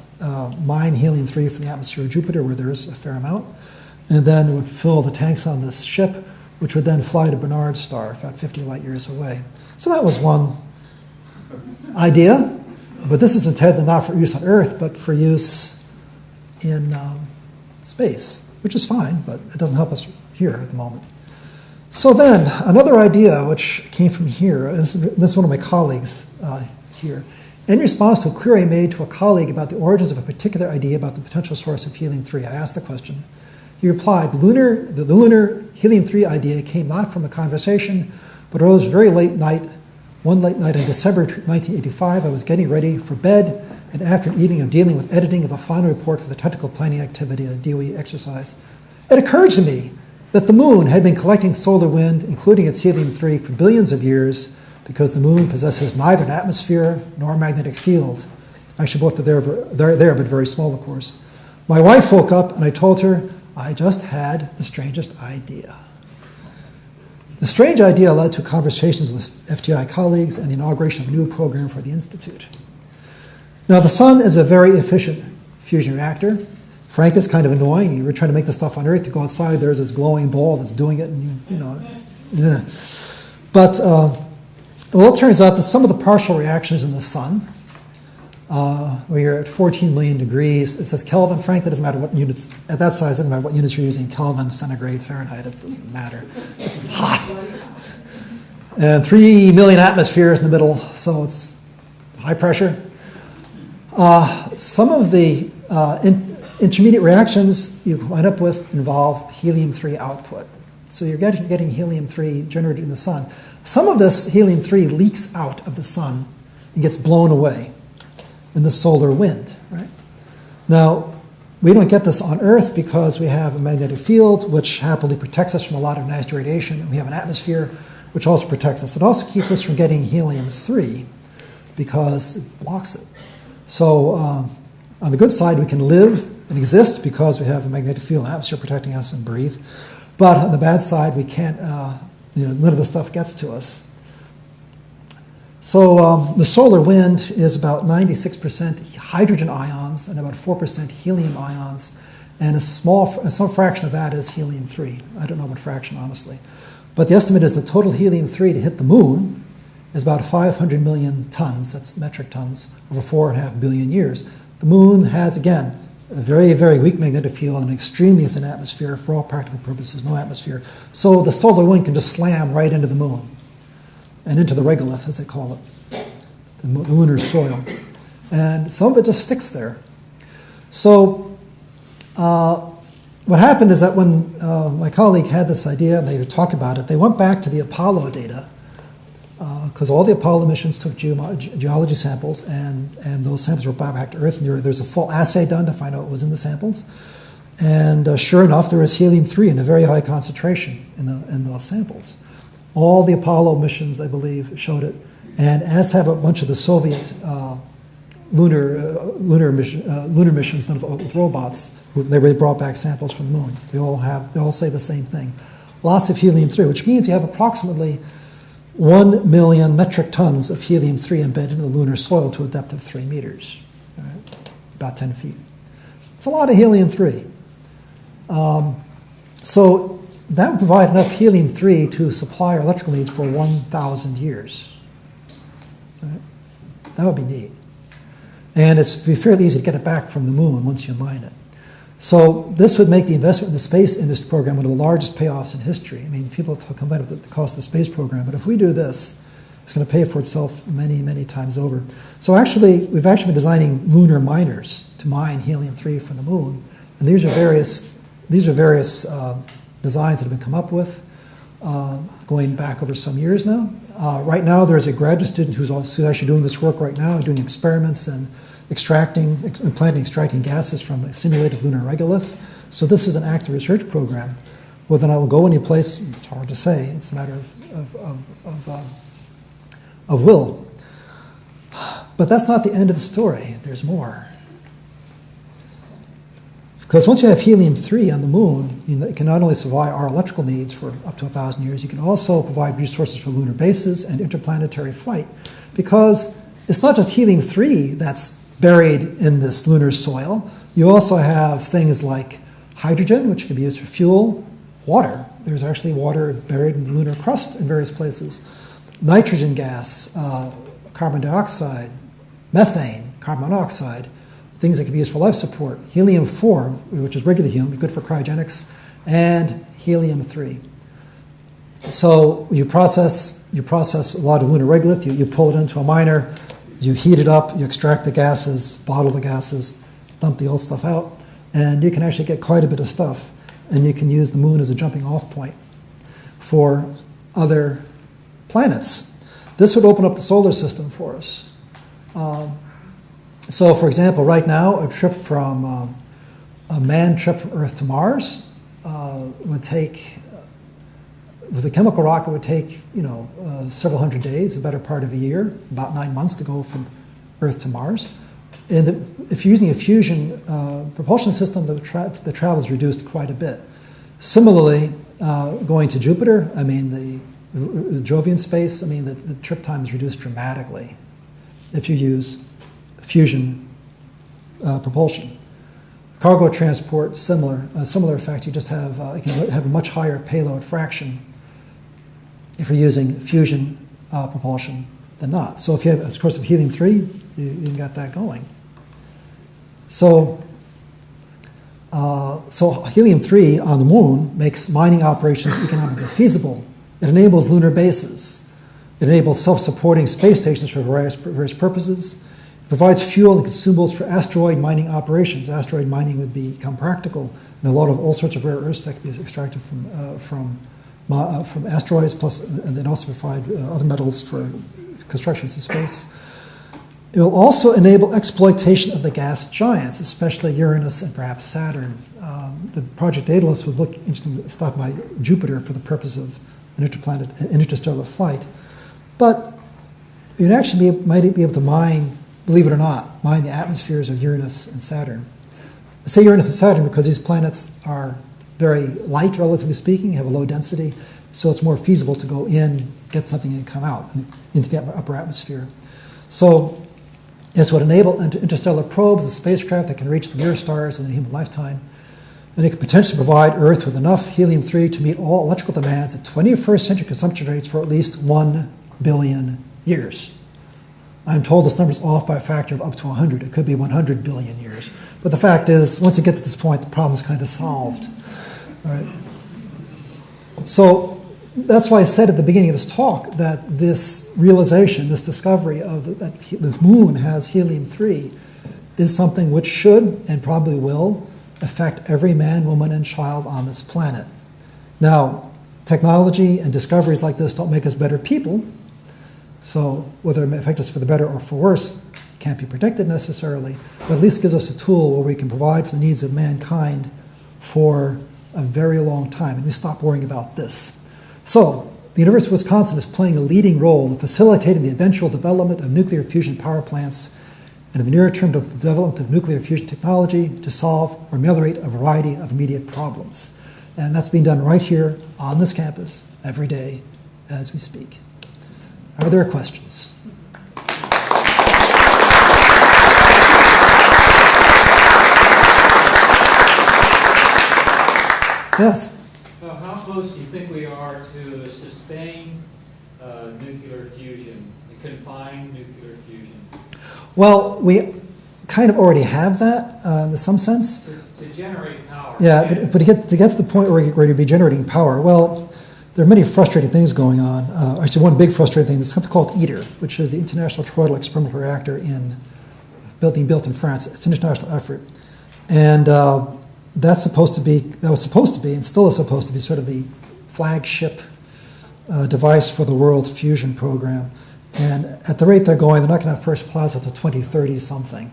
mine helium-3 from the atmosphere of Jupiter where there is a fair amount, and then it would fill the tanks on this ship, which would then fly to Barnard's star, about 50 light years away. So that was one idea, but this is intended not for use on Earth, but for use in space, which is fine, but it doesn't help us here at the moment. So then, another idea which came from here, this is one of my colleagues here. In response to a query made to a colleague about the origins of a particular idea about the potential source of helium-3, I asked the question. He replied, the lunar helium-3 idea came not from a conversation, but arose very late night. One late night in December 1985, I was getting ready for bed, and after an evening of dealing with editing of a final report for the technical planning activity, a DOE exercise, it occurred to me that the moon had been collecting solar wind, including its helium-3, for billions of years because the moon possesses neither an atmosphere nor a magnetic field. Actually, both are there, but very small, of course. My wife woke up, and I told her I just had the strangest idea. The strange idea led to conversations with FTI colleagues and the inauguration of a new program for the Institute. Now, the sun is a very efficient fusion reactor. Frank, it's kind of annoying. You're trying to make the stuff on Earth. You go outside, there's this glowing ball that's doing it, and you know. Yeah. But, well, it turns out that some of the partial reactions in the sun, where you're at 14 million degrees, it says Kelvin. Frank, that doesn't matter what units, at that size, it doesn't matter what units you're using, Kelvin, centigrade, Fahrenheit, it doesn't matter. It's hot. And 3 million atmospheres in the middle, so it's high pressure. Some of the intermediate reactions you wind up with involve helium-3 output. So you're getting helium-3 generated in the sun. Some of this helium-3 leaks out of the sun and gets blown away in the solar wind, right? Now, we don't get this on Earth because we have a magnetic field which happily protects us from a lot of nasty radiation, and we have an atmosphere which also protects us. It also keeps us from getting helium-3 because it blocks it. So on the good side, we can live and exist because we have a magnetic field and atmosphere protecting us and breathe. But on the bad side, we can't, none of the stuff gets to us. So the solar wind is about 96% hydrogen ions and about 4% helium ions, and some fraction of that is helium-3. I don't know what fraction, honestly. But the estimate is the total helium-3 to hit the moon is about 500 million tons, that's metric tons, over 4.5 billion years. The moon has, again, a very, very weak magnetic field and an extremely thin atmosphere for all practical purposes, no atmosphere. So the solar wind can just slam right into the moon and into the regolith, as they call it, the lunar soil. And some of it just sticks there. So what happened is that when my colleague had this idea and they would talk about it, they went back to the Apollo data, because all the Apollo missions took geology samples, and those samples were brought back to Earth, and there's a full assay done to find out what was in the samples. And sure enough, there was helium-3 in a very high concentration in those samples. All the Apollo missions, I believe, showed it, and as have a bunch of the Soviet lunar missions done with robots. They brought back samples from the moon. They all say the same thing. Lots of helium-3, which means you have approximately 1 million metric tons of helium-3 embedded in the lunar soil to a depth of 3 meters, right? About 10 feet. It's a lot of helium-3. So that would provide enough helium-3 to supply our electrical needs for 1,000 years. Right? That would be neat. And it's fairly easy to get it back from the moon once you mine it. So this would make the investment in the space industry program one of the largest payoffs in history. I mean, people complain about the cost of the space program, but if we do this, it's going to pay for itself many, many times over. So actually, we've actually been designing lunar miners to mine helium-3 from the moon, and these are various designs that have been come up with, going back over some years now. Right now, there's a graduate student who's actually doing this work right now, doing experiments and planting and extracting gases from a simulated lunar regolith. So this is an active research program. Whether or not it will go any place, it's hard to say. It's a matter of will. But that's not the end of the story. There's more. Because once you have helium-3 on the moon, it can not only survive our electrical needs for up to 1,000 years, you can also provide resources for lunar bases and interplanetary flight. Because it's not just helium-3 that's buried in this lunar soil. You also have things like hydrogen, which can be used for fuel, water. There's actually water buried in the lunar crust in various places. Nitrogen gas, carbon dioxide, methane, carbon monoxide, things that can be used for life support. Helium-4, which is regular helium, good for cryogenics, and helium-3. So you process a lot of lunar regolith, you pull it into a miner, you heat it up, you extract the gases, bottle the gases, dump the old stuff out, and you can actually get quite a bit of stuff. And you can use the moon as a jumping off point for other planets. This would open up the solar system for us. So for example, right now, a manned trip from Earth to Mars would take, with a chemical rocket, would take several hundred days, a better part of a year, about 9 months to go from Earth to Mars. And if you're using a fusion propulsion system, the travel is reduced quite a bit. Similarly, going to Jupiter, the Jovian space, the trip time is reduced dramatically if you use fusion propulsion. Cargo transport, similar effect. You just have you can have a much higher payload fraction if you're using fusion propulsion than not. So if you have, of course, helium-3, you got that going. So helium-3 on the moon makes mining operations economically feasible. It enables lunar bases. It enables self-supporting space stations for various purposes. It provides fuel and consumables for asteroid mining operations. Asteroid mining would become practical. And a lot of all sorts of rare earths that can be extracted from asteroids, and then also provide other metals for constructions in space. It will also enable exploitation of the gas giants, especially Uranus and perhaps Saturn. The Project Daedalus was interesting to stop by Jupiter for the purpose of an interstellar flight. But you'd actually might be able to mine, believe it or not, mine the atmospheres of Uranus and Saturn. I say Uranus and Saturn because these planets are very light, relatively speaking, have a low density, so it's more feasible to go in, get something, and come out into the upper atmosphere. So this would enable interstellar probes and spacecraft that can reach the nearest stars within a human lifetime. And it could potentially provide Earth with enough helium-3 to meet all electrical demands at 21st century consumption rates for at least 1 billion years. I'm told this number's off by a factor of up to 100. It could be 100 billion years. But the fact is, once you get to this point, the problem's kind of solved. All right? So that's why I said at the beginning of this talk that this realization, this discovery of that the moon has helium-3 is something which should and probably will affect every man, woman, and child on this planet. Now, technology and discoveries like this don't make us better people. So whether it may affect us for the better or for worse can't be predicted necessarily, but at least gives us a tool where we can provide for the needs of mankind for a very long time, and we stop worrying about this. So the University of Wisconsin is playing a leading role in facilitating the eventual development of nuclear fusion power plants and in the near term, the development of nuclear fusion technology to solve or ameliorate a variety of immediate problems. And that's being done right here on this campus every day as we speak. Are there questions? Yes? How close do you think we are to a sustained nuclear fusion, a confined nuclear fusion? Well, we kind of already have that in some sense. To generate power. Yeah, but to get to the point where you'd be generating power, well, there are many frustrating things going on. Actually, one big frustrating thing is something called ITER, which is the International Toroidal Experimental Reactor built in France. It's an international effort, and that was supposed to be, and still is supposed to be, sort of the flagship device for the world fusion program. And at the rate they're going, they're not going to have first plasma until 2030 something,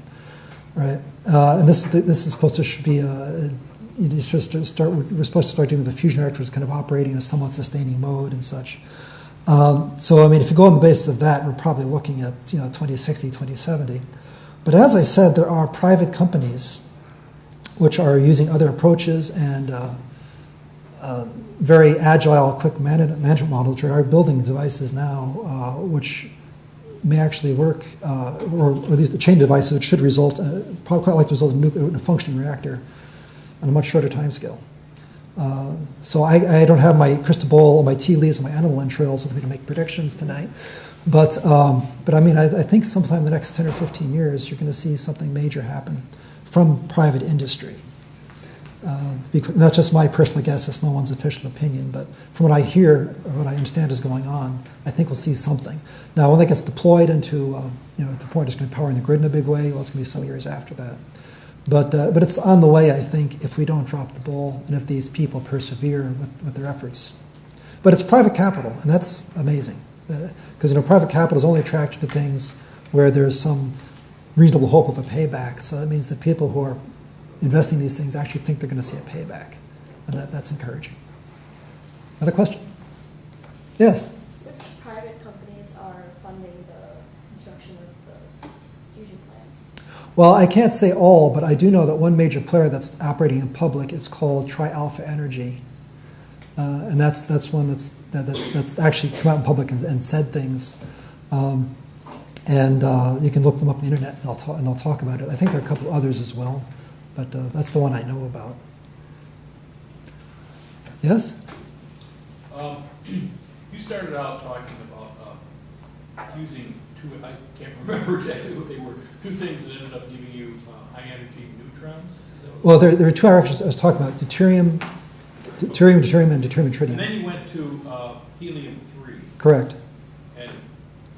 right? And this is supposed to be we're supposed to start doing the fusion reactors kind of operating in a somewhat sustaining mode and such. So I mean, if you go on the basis of that, we're probably looking at 2060, 2070. But as I said, there are private companies which are using other approaches and very agile, quick management models, which are building devices now which may actually work, or at least the chain devices which should result, probably quite likely result in a functioning reactor on a much shorter time scale. So I don't have my crystal ball or my tea leaves and my animal entrails with me to make predictions tonight. But I mean, I think sometime in the next 10 or 15 years, you're going to see something major happen from private industry. That's just my personal guess. It's no one's official opinion. But from what I hear, what I understand is going on, I think we'll see something. Now, when that gets deployed into, at the point it's going to be powering the grid in a big way, well, it's going to be some years after that. But it's on the way, I think, if we don't drop the ball and if these people persevere with their efforts. But it's private capital, and that's amazing. Because private capital is only attracted to things where there's some reasonable hope of a payback. So that means that people who are investing in these things actually think they're going to see a payback. And that's encouraging. Another question? Yes? Which private companies are funding the construction of the fusion plants? Well, I can't say all, but I do know that one major player that's operating in public is called Tri-Alpha Energy. And that's one that's actually come out in public and said things. You can look them up on the internet and they'll talk about it. I think there are a couple others as well, but that's the one I know about. Yes? You started out talking about fusing two, I can't remember exactly what they were, two things that ended up giving you high energy neutrons? Well, there are two reactions I was talking about, deuterium, and deuterium-tritium. And then you went to helium-3. Correct. And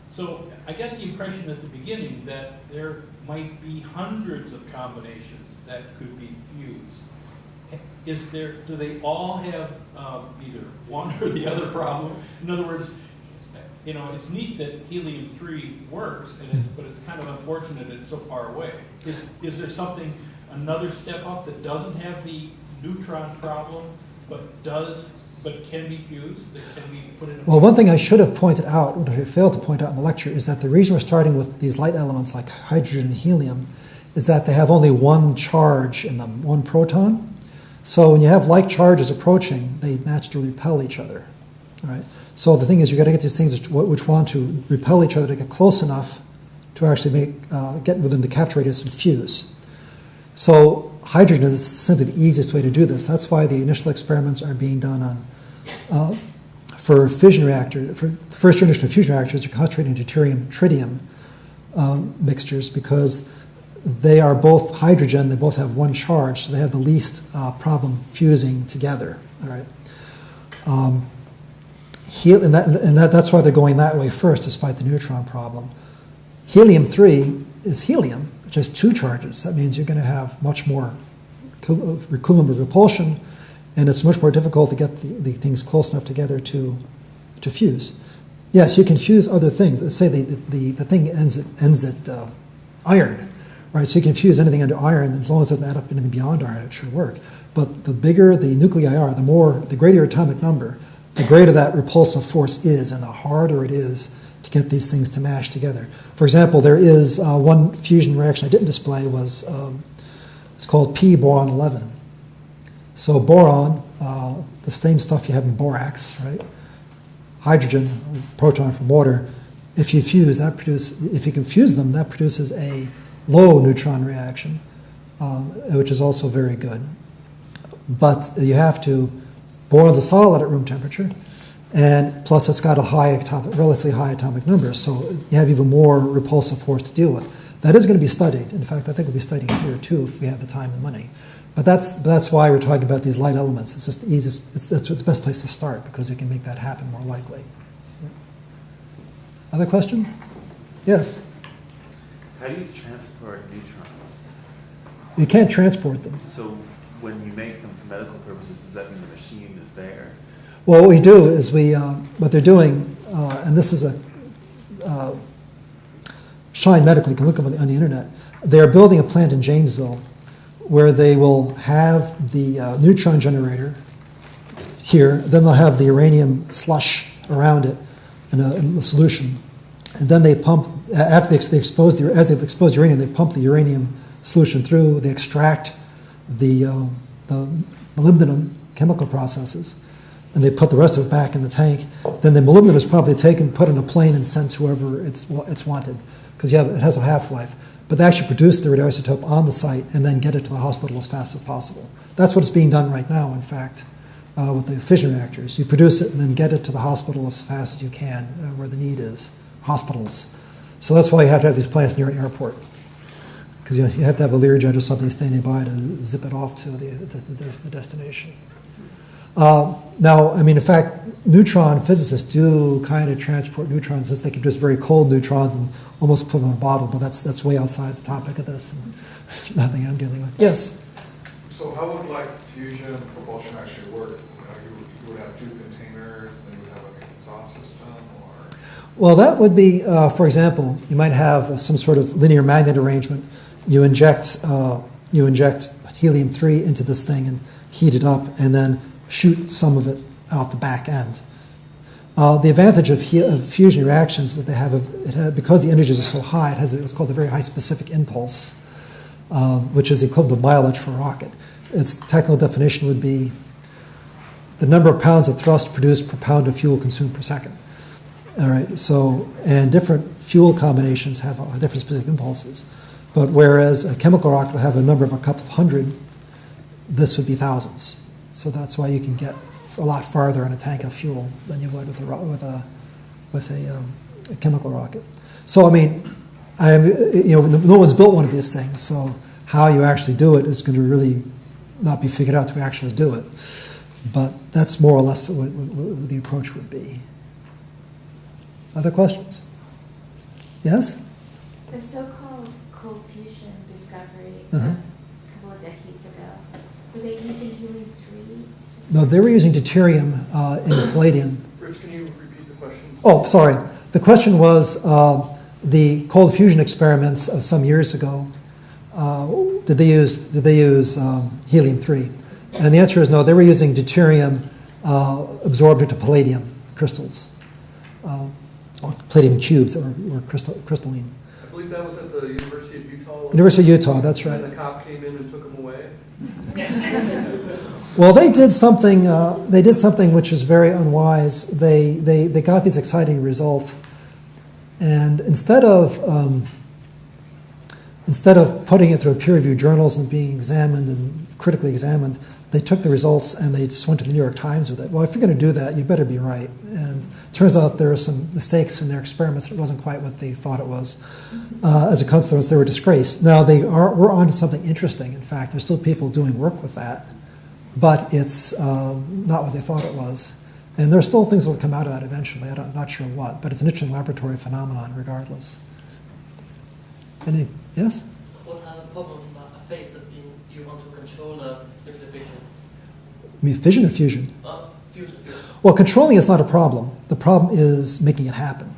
so I got the impression at the beginning that there might be hundreds of combinations that could be fused. Do they all have either one or the other problem? In other words, it's neat that helium-3 works, but it's kind of unfortunate it's so far away. Is there another step up that doesn't have the neutron problem, but can be fused, that can be put in? Well, one thing I should have pointed out, what I failed to point out in the lecture, is that the reason we're starting with these light elements like hydrogen and helium is that they have only one charge in them, one proton. So when you have like charges approaching, they naturally repel each other. All right? So the thing is, you've got to get these things which want to repel each other to get close enough to actually get within the capture radius and fuse. So hydrogen is simply the easiest way to do this. That's why the initial experiments are being done on for fission reactor, for the first generation of fusion reactors, you're concentrating deuterium-tritium mixtures because they are both hydrogen, they both have one charge, so they have the least problem fusing together. All right. That's why they're going that way first, despite the neutron problem. Helium-3 is helium, which has two charges. That means you're going to have much more Coulomb repulsion, and it's much more difficult to get the things close enough together to fuse. Yes, you can fuse other things. Let's say the thing ends at iron, right? So you can fuse anything under iron, as long as it doesn't add up anything beyond iron, it should work. But the bigger the nuclei are, the greater your atomic number, the greater that repulsive force is, and the harder it is to get these things to mash together. For example, there is one fusion reaction I didn't display was it's called p-boron 11. So boron, the same stuff you have in borax, right? Hydrogen, proton from water. If you can fuse them, that produces a low neutron reaction, which is also very good. But you have to, boron's a solid at room temperature, and plus it's got a relatively high atomic number, so you have even more repulsive force to deal with. That is going to be studied. In fact, I think we'll be studying here too if we have the time and money. But that's why we're talking about these light elements. It's just the easiest. That's the best place to start because you can make that happen more likely. Other question? Yes. How do you transport neutrons? You can't transport them. So when you make them for medical purposes, does that mean the machine is there? Well, what we do is what they're doing, and this is a Shine Medical. You can look up on the internet. They are building a plant in Janesville where they will have the neutron generator here, then they'll have the uranium slush around it in a solution, and then they pump, after as they've exposed uranium, they pump the uranium solution through, they extract the molybdenum chemical processes, and they put the rest of it back in the tank. Then the molybdenum is probably taken, put in a plane, and sent to whoever it's wanted, because it has a half-life. But they actually produce the radioisotope on the site and then get it to the hospital as fast as possible. That's what's being done right now, in fact, with the fission reactors. You produce it and then get it to the hospital as fast as you can, where the need is, hospitals. So that's why you have to have these plants near an airport, because you have to have a Learjet or something standing by to zip it off to the destination. Now, I mean, in fact, neutron physicists do kind of transport neutrons, since they can produce very cold neutrons and almost put them in a bottle, but that's way outside the topic of this, and nothing I'm dealing with. Yes? So how would fusion propulsion actually work? You would have two containers, and you would have like an exhaust system, or? Well, that would be, for example, you might have some sort of linear magnet arrangement. You inject helium-3 into this thing and heat it up, and then shoot some of it out the back end. The advantage of fusion reactions that they have, because the energies are so high, it has what's called a very high specific impulse, which is the equivalent of mileage for a rocket. Its technical definition would be the number of pounds of thrust produced per pound of fuel consumed per second. All right. So, and different fuel combinations have different specific impulses. But whereas a chemical rocket will have a number of a couple of hundred, this would be thousands. So that's why you can get a lot farther in a tank of fuel than you would with a chemical rocket. So I mean, no one's built one of these things. So how you actually do it is going to really not be figured out until we actually do it. But that's more or less what the approach would be. Other questions? Yes? The so-called cold fusion discovery Uh-huh. a couple of decades ago, were they using helium-3? No, they were using deuterium in palladium. Rich, can you repeat the question? Oh, sorry. The question was the cold fusion experiments of some years ago. Did they use helium-3? And the answer is no. They were using deuterium absorbed into palladium crystals, palladium cubes that were crystalline. I believe that was at the University of Utah. University of Utah. That's right. And the cop came in and took them away. Well, they did something. They did something which was very unwise. They got these exciting results, and instead of instead of putting it through peer-reviewed journals and being examined and critically examined, they took the results and they just went to the New York Times with it. Well, if you're going to do that, you better be right. And it turns out there were some mistakes in their experiments. It wasn't quite what they thought it was. As a consequence, they were disgraced. Now, we're on to something interesting. In fact, there's still people doing work with that, but it's not what they thought it was. And there's still things that will come out of that eventually. I'm not sure what, but it's an interesting laboratory phenomenon regardless. Any, yes? What are the problems that face that you want to control nuclear fission? You mean fission or fusion? Fusion. Well, controlling is not a problem. The problem is making it happen.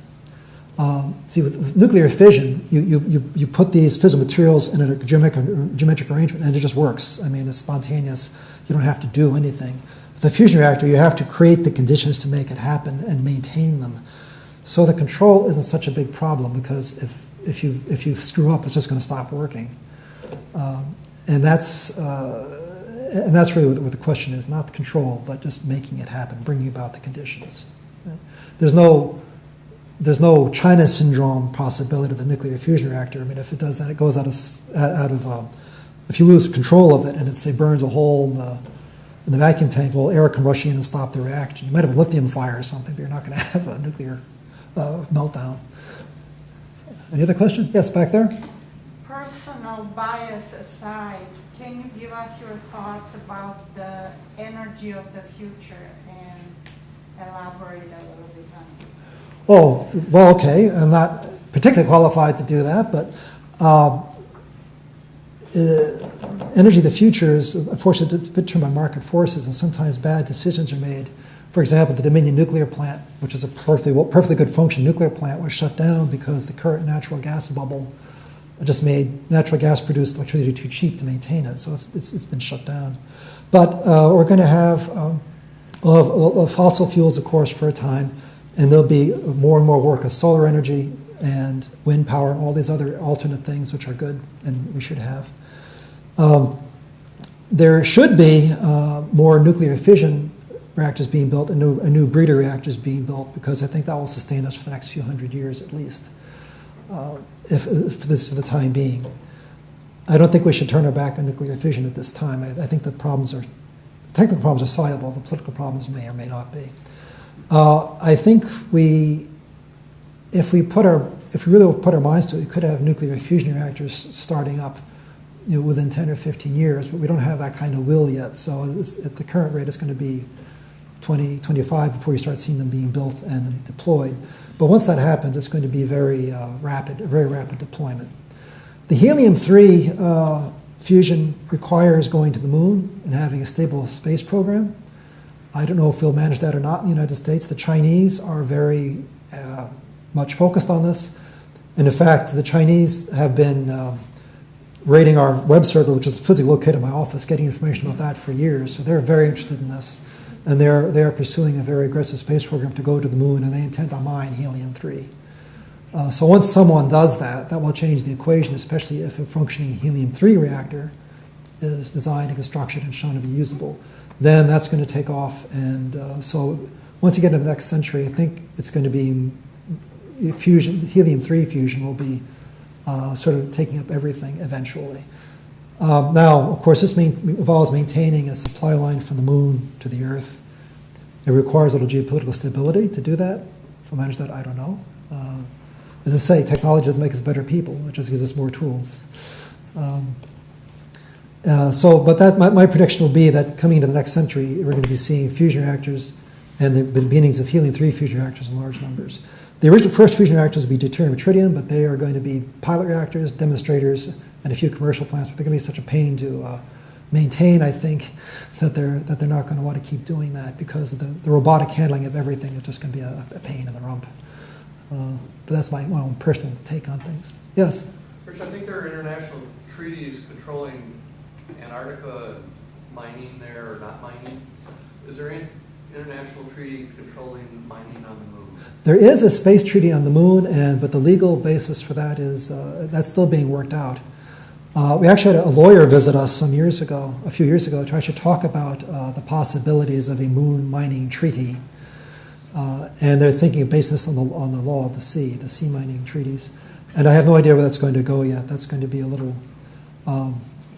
See, with nuclear fission, you put these fissile materials in a geometric arrangement, and it just works. I mean, it's spontaneous. You don't have to do anything. With a fusion reactor, you have to create the conditions to make it happen and maintain them. So the control isn't such a big problem, because if you screw up, it's just going to stop working. And that's really what the question is, not the control, but just making it happen, bringing about the conditions. Right? There's no China syndrome possibility of the nuclear fusion reactor. I mean, if it does that, it goes out of if you lose control of it and it, say, burns a hole in the vacuum tank, well, air can rush in and stop the reaction. You might have a lithium fire or something, but you're not going to have a nuclear meltdown. Any other question? Yes, back there? Personal bias aside, can you give us your thoughts about the energy of the future and elaborate a little bit on it? Oh, well, okay. I'm not particularly qualified to do that, but energy of the future is, unfortunately, determined by market forces, and sometimes bad decisions are made. For example, the Dominion nuclear plant, which is a perfectly good function nuclear plant, was shut down because the current natural gas bubble just made natural gas produced electricity too cheap to maintain it. So it's been shut down. But we're going to have fossil fuels, of course, for a time, and there'll be more and more work of solar energy and wind power and all these other alternate things which are good and we should have. There should be more nuclear fission reactors being built, and new breeder reactors being built, because I think that will sustain us for the next few hundred years at least, if this for the time being. I don't think we should turn our back on nuclear fission at this time. I think the technical problems are soluble. The political problems may or may not be. I think if we really put our minds to it, we could have nuclear fusion reactors starting up, within 10 or 15 years, but we don't have that kind of will yet. So at the current rate, it's going to be 20, 25 before you start seeing them being built and deployed. But once that happens, it's going to be very rapid deployment. The helium-3 fusion requires going to the moon and having a stable space program. I don't know if we'll manage that or not in the United States. The Chinese are very much focused on this. And in fact, the Chinese have been raiding our web server, which is physically located in my office, getting information about that for years. So they're very interested in this. And they're pursuing a very aggressive space program to go to the moon, and they intend to mine helium-3. So once someone does that, that will change the equation, especially if a functioning helium-3 reactor is designed and constructed and shown to be usable. Then that's going to take off. And so once you get into the next century, I think it's going to be helium-3 fusion will be sort of taking up everything eventually. Now, of course, this involves maintaining a supply line from the moon to the Earth. It requires a little geopolitical stability to do that. If I manage that, I don't know. As I say, technology doesn't make us better people. It just gives us more tools. But my prediction will be that coming into the next century, we're going to be seeing fusion reactors and the beginnings of helium-3 fusion reactors in large numbers. The original first fusion reactors will be deuterium and tritium, but they are going to be pilot reactors, demonstrators, and a few commercial plants. But they're going to be such a pain to maintain, I think, that they're not going to want to keep doing that, because the robotic handling of everything is just going to be a pain in the rump. But that's my own personal take on things. Yes? Rich, I think there are international treaties controlling Antarctica mining there or not mining. Is there any international treaty controlling mining on the moon? There is a space treaty on the moon, but the legal basis for that is that's still being worked out. We actually had a lawyer visit us a few years ago, to actually talk about the possibilities of a moon mining treaty. And they're thinking of basing this on the law of the sea mining treaties. And I have no idea where that's going to go yet. That's going to be a little,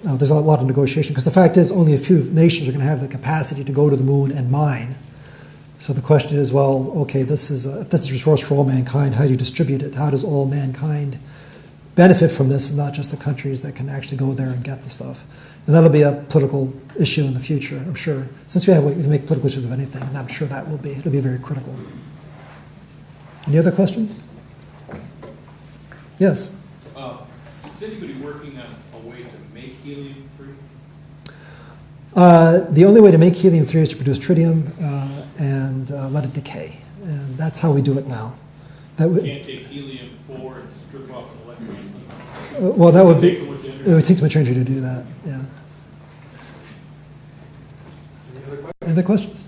there's a lot of negotiation, because the fact is only a few nations are going to have the capacity to go to the moon and mine. So the question is, well, okay, if this is a resource for all mankind, how do you distribute it? How does all mankind benefit from this, and not just the countries that can actually go there and get the stuff? And that'll be a political issue in the future, I'm sure. Since we can make political issues of anything, and I'm sure it'll be very critical. Any other questions? Yes? Is anybody working on a way to make helium-3? The only way to make helium-3 is to produce tritium and let it decay. And that's how we do it now. You can't take helium-4 and strip off the electrons. Well, that would be, it would take too much energy to do that, yeah. Any other questions?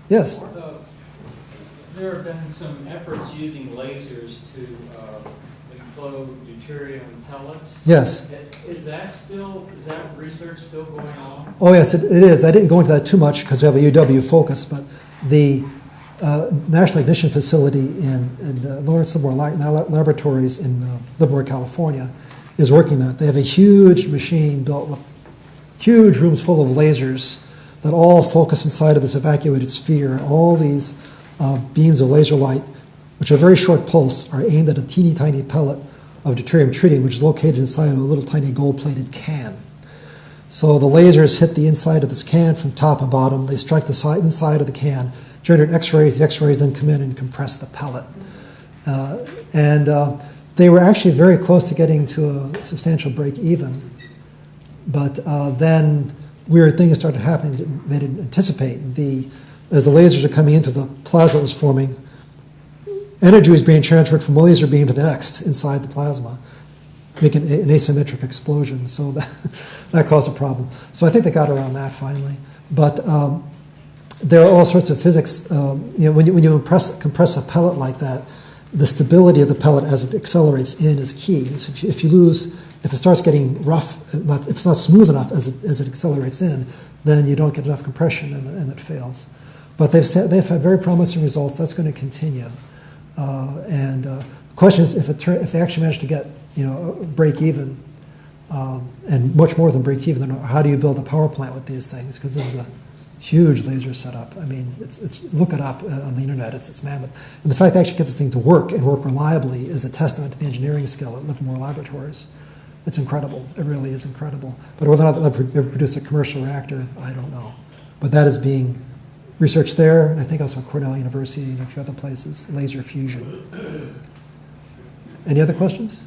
Yes? There have been some efforts using lasers to explode deuterium pellets. Yes. Is that research still going on? Oh, yes, it is. I didn't go into that too much because we have a UW focus, but the National Ignition Facility in Lawrence Livermore Laboratories in Livermore, California, is working that. They have a huge machine built with huge rooms full of lasers that all focus inside of this evacuated sphere. All these beams of laser light, which are very short pulse, are aimed at a teeny tiny pellet of deuterium tritium, which is located inside of a little tiny gold-plated can. So the lasers hit the inside of this can from top and bottom. They strike the inside of the can, generate X-rays. The X-rays then come in and compress the pellet. They were actually very close to getting to a substantial break even, but then weird things started happening they didn't anticipate. As the lasers are coming into the plasma that was forming, energy was being transferred from one laser beam to the next inside the plasma, making an asymmetric explosion. So that caused a problem. So I think they got around that finally. But there are all sorts of physics. When you compress a pellet like that, the stability of the pellet as it accelerates in is key. So if it starts getting rough, if it's not smooth enough as it accelerates in, then you don't get enough compression and it fails. But they've had very promising results. That's going to continue. The question is, if they actually manage to get break even, and much more than break even, then how do you build a power plant with these things? Because this is a huge laser setup. I mean, it's look it up on the internet. It's mammoth. And the fact they actually get this thing to work and work reliably is a testament to the engineering skill at Livermore Laboratories. It's incredible. It really is incredible. But whether or not they'll ever produce a commercial reactor, I don't know. But that is being researched there, and I think also at Cornell University and a few other places, laser fusion. Any other questions?